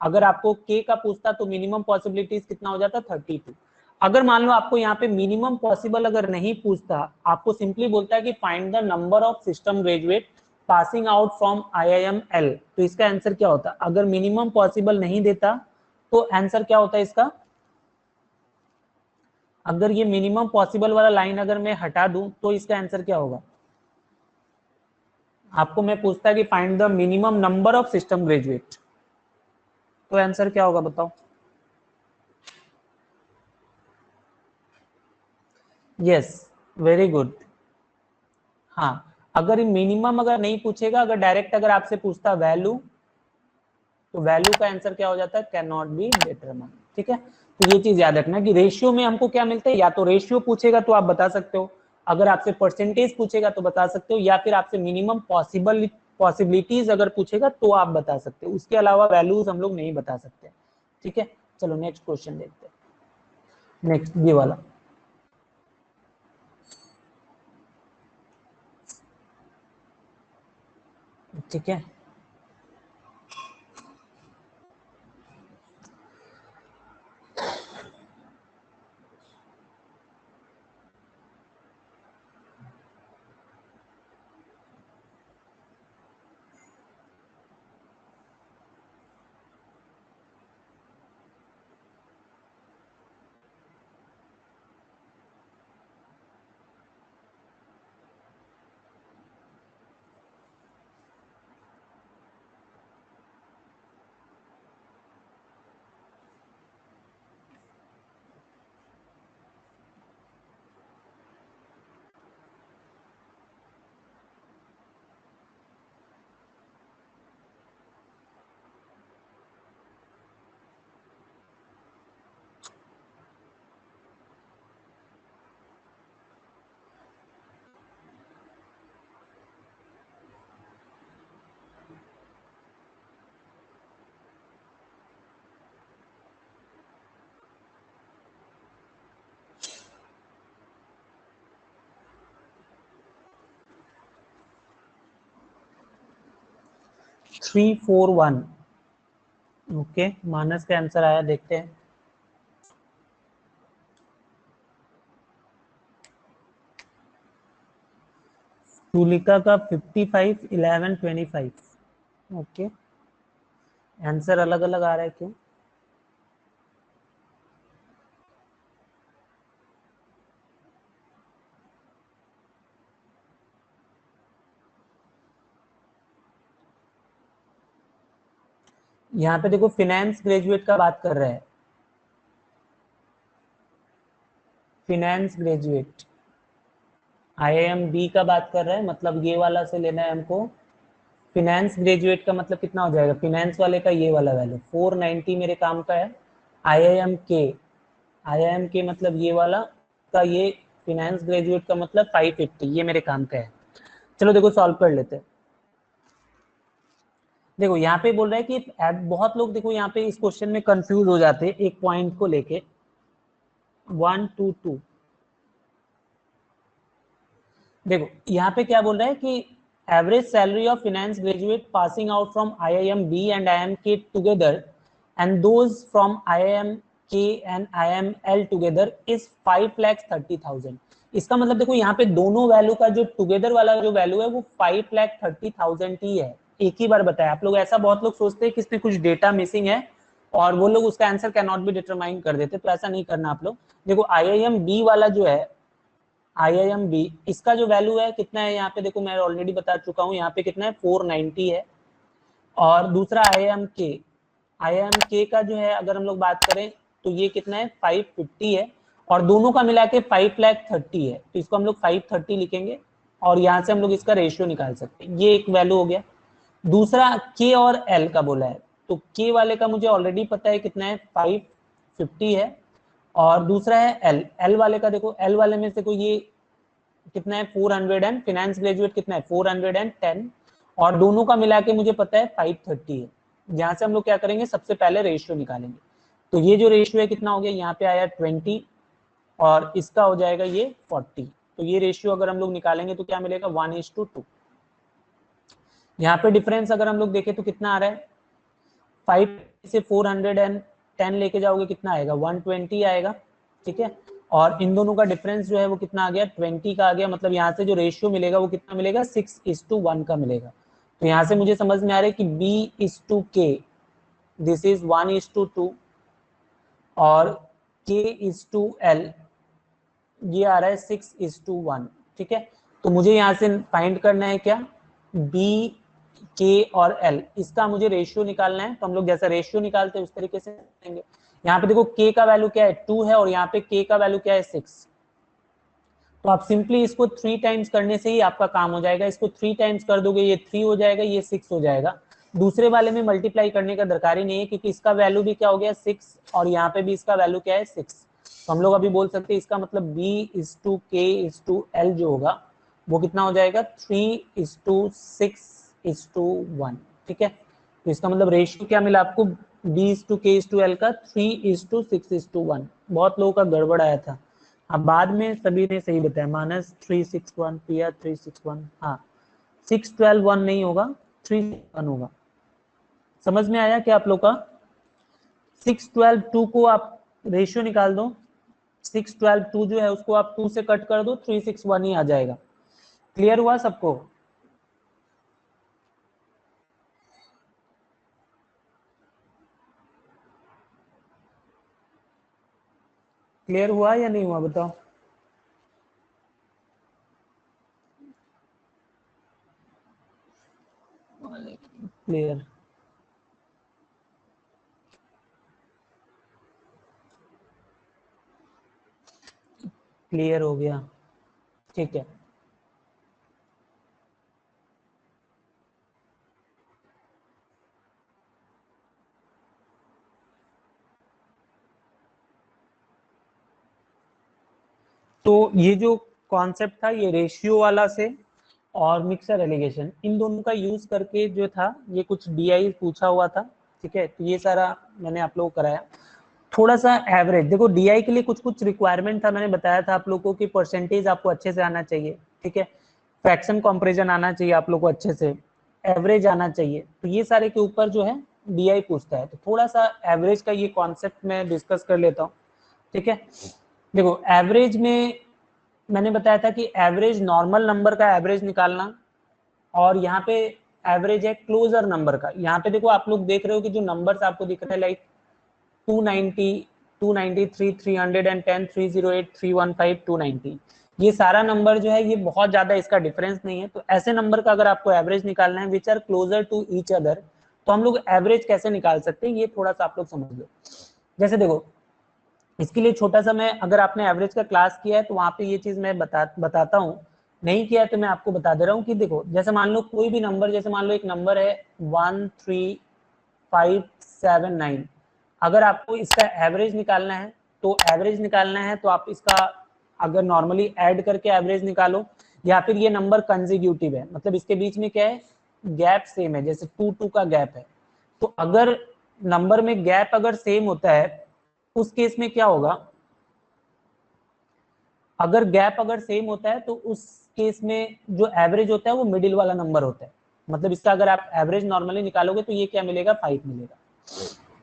अगर आपको के का पूछता तो मिनिमम पॉसिबिलिटीज कितना हो जाता, 32। अगर मान लो आपको यहाँ पे मिनिमम पॉसिबल अगर नहीं पूछता, आपको सिंपली बोलता है कि find the number of system graduate passing out from IIM L, तो इसका आंसर क्या होता, अगर मिनिमम पॉसिबल नहीं देता तो आंसर क्या होता है इसका, अगर ये मिनिमम पॉसिबल वाला लाइन अगर मैं हटा दूं तो इसका आंसर क्या होगा। आपको मैं पूछता है कि find the minimum number of system graduate, तो आंसर क्या होगा बताओ। Yes, very good. हाँ, अगर मिनिमम अगर नहीं पूछेगा, अगर डायरेक्ट अगर आपसे पूछता वैल्यू, तो वैल्यू का आंसर क्या हो जाता है, कैन नॉट बी डिटरमाइन। ठीक है, तो ये चीज याद रखना कि रेशियो में हमको क्या मिलता है, या तो रेशियो पूछेगा तो आप बता सकते हो, अगर आपसे परसेंटेज पूछेगा तो बता सकते हो, या फिर आपसे मिनिमम पॉसिबिलिटीज अगर पूछेगा तो आप बता सकते हो, उसके अलावा वैल्यूज हम लोग नहीं बता सकते। ठीक है, चलो नेक्स्ट क्वेश्चन देखते हैं, नेक्स्ट ये वाला। ठीक है, 341। ओके, मानस का आंसर आया, देखते हैं। तुलिका का 55, 11, 25। ओके, आंसर अलग अलग आ रहा है क्यों? यहाँ पे देखो फिनेंस ग्रेजुएट का बात कर रहे हैं, फिनेंस ग्रेजुएट IIM बी का बात कर रहे हैं, मतलब ये वाला से लेना है हमको। फिनेंस ग्रेजुएट का मतलब कितना हो जाएगा? फिनेंस वाले का ये वाला वैल्यू 490 मेरे काम का है। IIM के मतलब ये वाला का, ये फिनेंस ग्रेजुएट का मतलब 550, ये मेरे काम का है। चलो देखो सॉल्व कर लेते हैं। देखो यहाँ पे बोल रहा है कि बहुत लोग देखो यहाँ पे इस क्वेश्चन में कंफ्यूज हो जाते हैं एक पॉइंट को लेके। 122, देखो यहाँ पे क्या बोल रहा है कि average salary of finance graduate passing out from IIM B and IIM K together and those from IIM K and IIM L together is 5,30,000। इसका मतलब देखो यहाँ पे दोनों वैल्यू का जो टुगेदर वाला जो वैल्यू है वो 5,30,000 ही है। एक ही बार बताया। आप लोग ऐसा बहुत लोग सोचते हैं कि इसमें कुछ डेटा मिसिंग है और वो लोग उसका answer can not be determine कर देते, तो ऐसा नहीं करना आप लोग। देखो IIM बी वाला जो है, IIM बी, इसका जो वैल्यू है कितना है यहाँ पे देखो, मैं ऑलरेडी बता चुका हूँ। यहाँ पे कितना है? 490 है। और दूसरा IIM के का जो है अगर हम लोग बात करें तो ये कितना है? 550 है। और दोनों का मिला के 5,30,000 है, तो इसको हम लोग 530 लिखेंगे और यहाँ से हम लोग इसका रेशियो निकाल सकते हैं। ये एक वैल्यू हो गया। दूसरा के और एल का बोला है, तो के वाले का मुझे ऑलरेडी पता है कितना है? 550 है। और दूसरा है एल वाले का, देखो एल वाले में से कोई ये कितना है? 400 एंड फाइनेंस ग्रेजुएट कितना है? 410। और दोनों का मिला के मुझे पता है 530 है। जहां से हम लोग क्या करेंगे? सबसे पहले रेशियो निकालेंगे। तो ये जो रेशियो है कितना हो गया? यहाँ पे आया 20 और इसका हो जाएगा ये 40। तो ये रेशियो अगर हम लोग निकालेंगे तो क्या मिलेगा? 1:2। यहाँ पे डिफरेंस अगर हम लोग देखें तो कितना आ रहा है? 5 से 410 लेके जाओगे कितना आएगा? 120 आएगा। ठीक है, और इन दोनों का डिफरेंस जो है वो कितना आ गया? 20 का आ गया। मतलब यहाँ से जो रेशियो मिलेगा वो कितना मिलेगा? 6:1 का मिलेगा। तो यहाँ से मुझे समझ में आ रहा है कि B:K, दिस इज 1:2 और K:L, ये आ रहा है 6:1। ठीक है, तो मुझे यहाँ से फाइंड करना है क्या? B, K और L, इसका मुझे रेशियो निकालना है। तो हम लोग जैसा रेशियो निकालते हैं उस तरीके से करेंगे। यहाँ पे देखो K का वैल्यू क्या है? 2 है और यहाँ पे K का वैल्यू क्या है? 6। तो आप सिंपली इसको 3 टाइम्स करने से ही आपका काम हो जाएगा। इसको 3 टाइम्स कर दोगे, ये 3 हो जाएगा, ये 6 हो जाएगा। दूसरे वाले में मल्टीप्लाई करने का दरकार ही नहीं है क्योंकि इसका वैल्यू भी क्या हो गया? 6 और यहाँ पे भी इसका वैल्यू क्या है? 6। तो हम लोग अभी बोल सकते हैं इसका मतलब B:K:L जो होगा वो कितना हो जाएगा? 3:6:1। ठीक है, तो इसका मतलब रेशियो क्या मिला आपको? B:K:L का 3:6:1। बहुत लोगों का गड़बड़ आया था। अब बाद में सभी ने सही बताया। माइनस 361, पिया 361, हाँ 612 नहीं होगा, 361 होगा। समझ में आया क्या आप लोग का? 612 2 को आप रेशियो निकाल दो, 612 2 जो है उसको आप 2 से कट कर दो, 361 ही आ जाएगा। क्लियर हुआ सबको? क्लियर हुआ या नहीं हुआ बताओ? क्लियर, क्लियर हो गया। ठीक है, तो ये जो कॉन्सेप्ट था ये रेशियो वाला से और मिक्सर एलिगेशन, इन दोनों का यूज करके जो था ये कुछ DI पूछा हुआ था। ठीक है, तो ये सारा मैंने आप लोगों को कराया। थोड़ा सा एवरेज देखो, DI के लिए कुछ कुछ रिक्वायरमेंट था, मैंने बताया था आप लोगों को कि परसेंटेज आपको अच्छे से आना चाहिए। ठीक है, फ्रैक्शन कंपैरिजन आना चाहिए आप लोगों को अच्छे से। एवरेज आना चाहिए, तो ये सारे के ऊपर जो है बीआई पूछता है। तो थोड़ा सा एवरेज का ये कॉन्सेप्ट मैं डिस्कस कर लेता हूँ, ठीक है। देखो एवरेज में मैंने बताया था कि एवरेज नॉर्मल नंबर का एवरेज निकालना, और यहाँ पे एवरेज है क्लोजर नंबर का। यहाँ पे देखो आप लोग देख रहे हो कि जो नंबर्स आपको दिख रहे हैं लाइक 290, 293, 310, 308, 315, 290, ये सारा नंबर जो है ये बहुत ज्यादा इसका डिफरेंस नहीं है। तो ऐसे नंबर का अगर आपको एवरेज निकालना है which are closer to each other, तो हम लोग एवरेज कैसे निकाल सकते हैं ये थोड़ा सा आप लोग समझ लो। जैसे देखो इसके लिए छोटा सा मैं, अगर आपने एवरेज का क्लास किया है तो वहां पे ये चीज मैं बताता हूँ, नहीं किया है तो मैं आपको बता दे रहा हूँ कि देखो जैसे मान लो कोई भी नंबर, जैसे मान लो एक नंबर है 13579, अगर आपको इसका एवरेज निकालना है तो आप इसका अगर नॉर्मली ऐड करके एवरेज निकालो, या फिर ये नंबर कंजिक्यूटिव है, मतलब इसके बीच में क्या है, गैप सेम है, जैसे 2 का गैप है। तो अगर नंबर में गैप अगर सेम होता है उस केस में क्या होगा, अगर गैप अगर सेम होता है तो उस केस में जो एवरेज होता है वो मिडिल वाला नंबर होता है। मतलब इसका अगर आप एवरेज नॉर्मली निकालोगे तो ये क्या मिलेगा, 5 मिलेगा,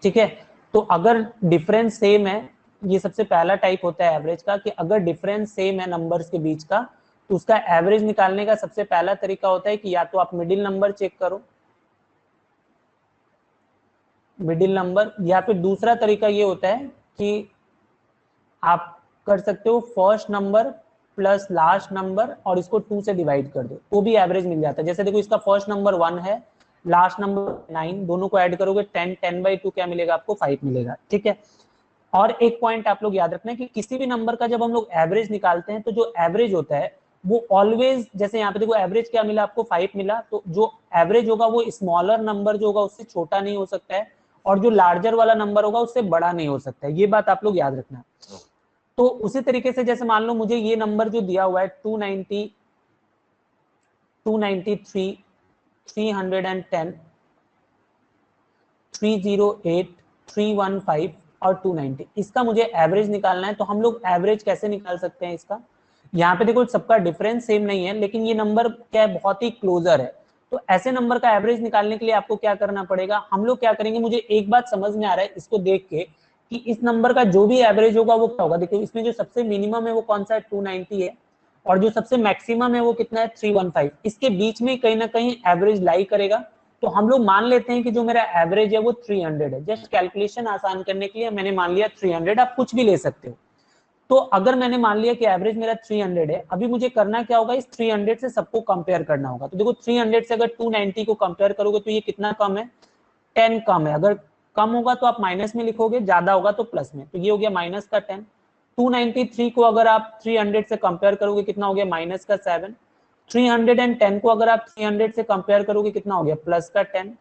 ठीक है। तो अगर डिफरेंस सेम है, ये सबसे पहला टाइप होता है एवरेज का, कि अगर डिफरेंस सेम है नंबर्स के बीच का तो उसका एवरेज निकालने का सबसे पहला तरीका होता है कि या तो आप मिडिल नंबर चेक करो, मिडिल नंबर, या फिर दूसरा तरीका ये होता है कि आप कर सकते हो first number plus last number और इसको 2 से डिवाइड कर दो, तो भी एवरेज मिल जाता है। जैसे देखो इसका फर्स्ट नंबर 1 है, लास्ट नंबर 9, दोनों को ऐड करोगे 10, 10/2 क्या मिलेगा आपको, 5 मिलेगा, ठीक है। और एक पॉइंट आप लोग याद रखना है कि किसी भी नंबर का जब हम लोग एवरेज निकालते हैं तो जो एवरेज होता है वो ऑलवेज, जैसे यहाँ पे देखो एवरेज क्या मिला आपको, 5 मिला, तो जो एवरेज होगा वो स्मॉलर नंबर जो होगा उससे छोटा नहीं हो सकता है, और जो लार्जर वाला नंबर होगा उससे बड़ा नहीं हो सकता है, ये बात आप लोग याद रखना। तो उसी तरीके से जैसे मान लो मुझे ये नंबर जो दिया हुआ है 290, 293, 310, 308, 315 और 290, इसका मुझे एवरेज निकालना है। तो हम लोग एवरेज कैसे निकाल सकते हैं इसका, यहाँ पे देखो सबका डिफरेंस सेम नहीं है लेकिन ये नंबर क्या है, बहुत ही क्लोजर है। तो ऐसे नंबर का एवरेज निकालने के लिए आपको क्या करना पड़ेगा, हम लोग क्या करेंगे, मुझे एक बात समझ में आ रहा है इसको देख के कि इस नंबर का जो भी एवरेज होगा वो क्या होगा। देखो इसमें जो सबसे मिनिमम है वो कौन सा है, 290 है, और जो सबसे मैक्सिमम है वो कितना है, 315, इसके बीच में कहीं ना कहीं एवरेज लाई करेगा। तो हम लोग मान लेते हैं कि जो मेरा एवरेज है वो 300 है, जस्ट कैलकुलेशन आसान करने के लिए मैंने मान लिया 300, आप कुछ भी ले सकते हो। तो अगर मैंने मान लिया कि एवरेज मेरा 300 है, अभी मुझे करना क्या होगा, इस 300 से सबको कंपेयर करना होगा। तो देखो 300 से अगर 290 को कंपेयर करोगे तो ये कितना कम है, 10 कम है। अगर कम होगा तो आप माइनस में लिखोगे, ज्यादा होगा तो प्लस में, तो ये हो गया माइनस का 10। 293 को अगर आप 300 से कंपेयर करोगे कितना हो गया, माइनस का 7। 310 को अगर आप 300 से कंपेयर करोगे कितना हो गया, प्लस का 10।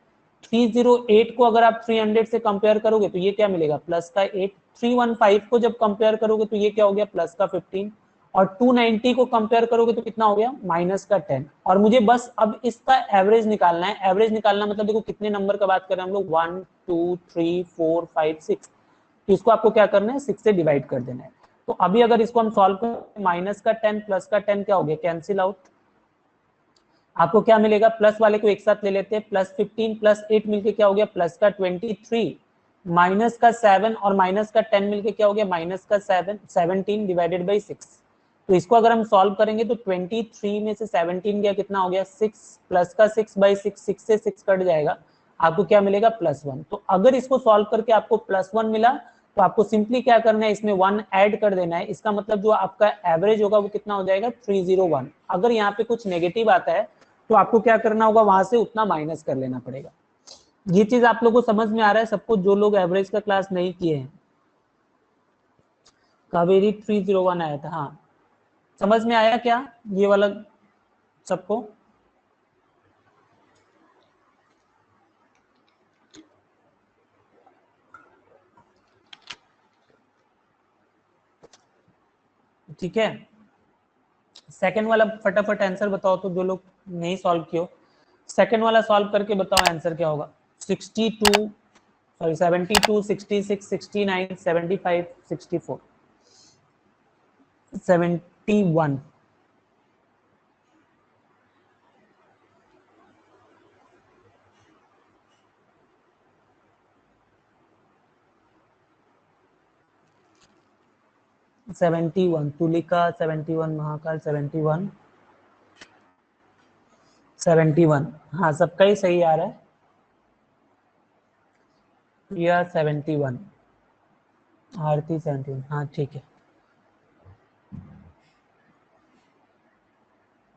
308 को अगर आप 300 से कंपेयर करोगे तो ये क्या मिलेगा, प्लस का 8। 315 को जब कंपेयर करोगे तो ये क्या हो गया, प्लस का 15। और 290 को कंपेयर करोगे तो कितना हो गया, माइनस का 10। और मुझे बस अब इसका एवरेज निकालना है। एवरेज निकालना मतलब देखो कितने नंबर का बात कर रहे हैं हम लोग, 1 2 3 4 5 6, तो इसको आपको क्या करना है, 6 से डिवाइड कर देना है। तो अभी अगर इसको हम सॉल्व करें, माइनस का 10 प्लस का 10 क्या हो गया, कैंसिल आउट, आपको क्या मिलेगा, प्लस वाले को एक साथ ले लेते हैं, प्लस 15 प्लस 8 मिलके क्या हो गया, प्लस का 23, माइनस का 7 और माइनस का 10 मिलके क्या हो गया, माइनस का 7, 17 डिवाइडेड बाई 6। तो इसको अगर हम सॉल्व करेंगे तो 23 में से 17 गया, कितना हो गया 6, प्लस का 6/6, 6 से 6 कट जाएगा, आपको क्या मिलेगा, +1। तो अगर इसको सॉल्व करके आपको +1 मिला तो आपको सिंपली क्या करना है, इसमें 1 ऐड कर देना है। इसका मतलब जो आपका एवरेज होगा वो कितना हो जाएगा, 301। अगर यहाँ पे कुछ नेगेटिव आता है तो आपको क्या करना होगा, वहां से उतना माइनस कर लेना पड़ेगा। ये चीज आप लोगों को समझ में आ रहा है सबको, जो लोग एवरेज का क्लास नहीं किए हैं। कावेरी 301 आया था, हाँ समझ में आया क्या ये वाला सबको। ठीक है, सेकंड वाला फटाफट आंसर बताओ तो, जो लोग नहीं सॉल्व किए हो सेकंड वाला सॉल्व करके बताओ आंसर क्या होगा। 62, सॉरी 72, 66, 69, 75, 64, 71। 71, तुलिका 71, महाकाल 71, 71, हाँ सबका ही सही आ रहा है। प्रिया 71, आरती 71, हाँ ठीक है,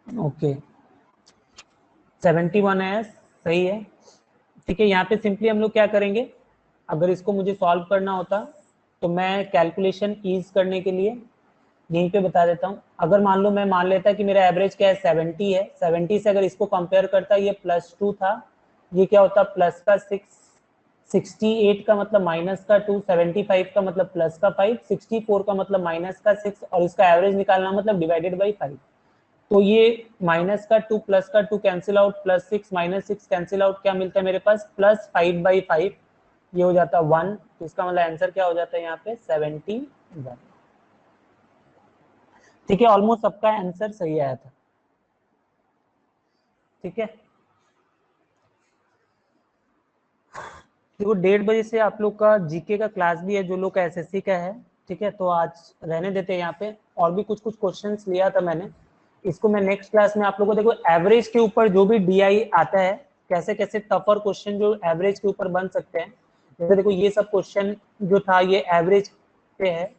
ओके 71 है, सही है। ठीक है, यहाँ पे सिंपली हम लोग क्या करेंगे, अगर इसको मुझे सॉल्व करना होता तो मैं कैलकुलेशन ईज करने के लिए यहीं पे बता देता हूँ। अगर मान लो मैं मान लेता कि मेरा एवरेज क्या है 70 है, 70 से अगर इसको कंपेयर करता, ये +2 था, ये क्या होता प्लस का 6, 68 का मतलब माइनस का 2, 75 का मतलब प्लस का 5, 64 का मतलब माइनस का 6, और इसका एवरेज निकालना मतलब डिवाइडेड बाई 5। तो ये माइनस का 2 प्लस का 2 कैंसिल आउट, +6 -6 कैंसिल आउट, क्या मिलता है मेरे पास +5/5, ये हो जाता 1। तो इसका मतलब आंसर क्या हो जाता है यहाँ पे 71। ठीक है, ऑलमोस्ट सबका आंसर सही आया था। ठीक है, देखो 1:30 से आप लोग का जीके का क्लास भी है, जो लोग का एसएससी का है। ठीक है, तो आज रहने देते हैं यहाँ पे, और भी कुछ क्वेश्चंस लिया था मैंने, इसको मैं नेक्स्ट क्लास में आप लोगों को, देखो एवरेज के ऊपर जो भी डीआई आता है, कैसे कैसे टफर क्वेश्चन जो एवरेज के ऊपर बन सकते हैं, जैसे देखो ये सब क्वेश्चन जो था ये एवरेज पे है,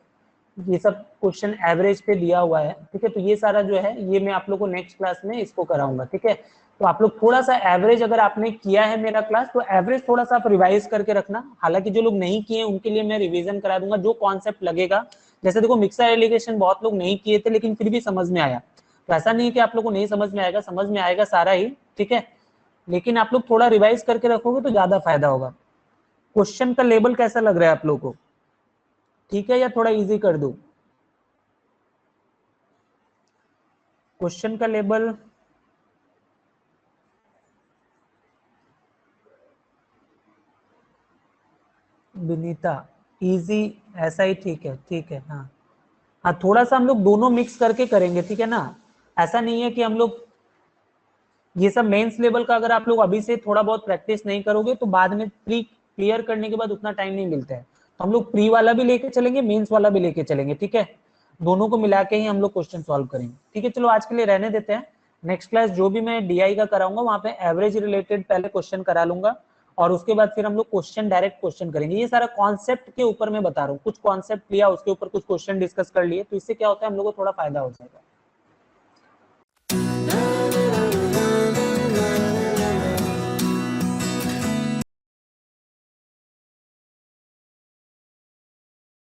ये सब क्वेश्चन एवरेज पे दिया हुआ है। ठीक है, तो ये सारा जो है ये मैं आप लोग को नेक्स्ट क्लास में इसको कराऊंगा। ठीक है, तो आप लोग थोड़ा सा एवरेज, अगर आपने किया है मेरा क्लास, तो एवरेज थोड़ा सा आप रिवाइज करके रखना। हालांकि जो लोग नहीं किए उनके लिए मैं रिवीजन करा दूंगा, जो कॉन्सेप्ट लगेगा। जैसे देखो मिक्सर एलिगेशन बहुत लोग नहीं किए थे, लेकिन फिर भी समझ में आया, तो ऐसा नहीं है कि आप लोग को नहीं समझ में आएगा, समझ में आएगा सारा ही। ठीक है, लेकिन आप लोग थोड़ा रिवाइज करके रखोगे तो ज्यादा फायदा होगा। क्वेश्चन का लेवल कैसा लग रहा है आप लोग को, ठीक है, या थोड़ा इजी कर दूं क्वेश्चन का लेवल? विनीता, इजी, ऐसा ही ठीक है, ठीक है, हाँ हाँ, थोड़ा सा हम लोग दोनों मिक्स करके करेंगे। ठीक है ना, ऐसा नहीं है कि हम लोग ये सब मेंस लेवल का, अगर आप लोग अभी से थोड़ा बहुत प्रैक्टिस नहीं करोगे तो बाद में प्री क्लियर करने के बाद उतना टाइम नहीं मिलता है। तो हम लोग प्री वाला भी लेके चलेंगे, मेंस वाला भी लेके चलेंगे। ठीक है, दोनों को मिला के ही हम लोग क्वेश्चन सॉल्व करेंगे। ठीक है, चलो आज के लिए रहने देते हैं। नेक्स्ट क्लास जो भी मैं डीआई का कराऊंगा वहां पे एवरेज रिलेटेड पहले क्वेश्चन करा लूंगा, और उसके बाद फिर हम लोग क्वेश्चन डायरेक्ट क्वेश्चन करेंगे। ये सारा कॉन्सेप्ट के ऊपर मैं बता रहा हूँ, कुछ कॉन्सेप्ट लिया उसके ऊपर कुछ क्वेश्चन डिस्कस कर लिए, तो इससे क्या होता है हम लोग को थोड़ा फायदा हो जाएगा।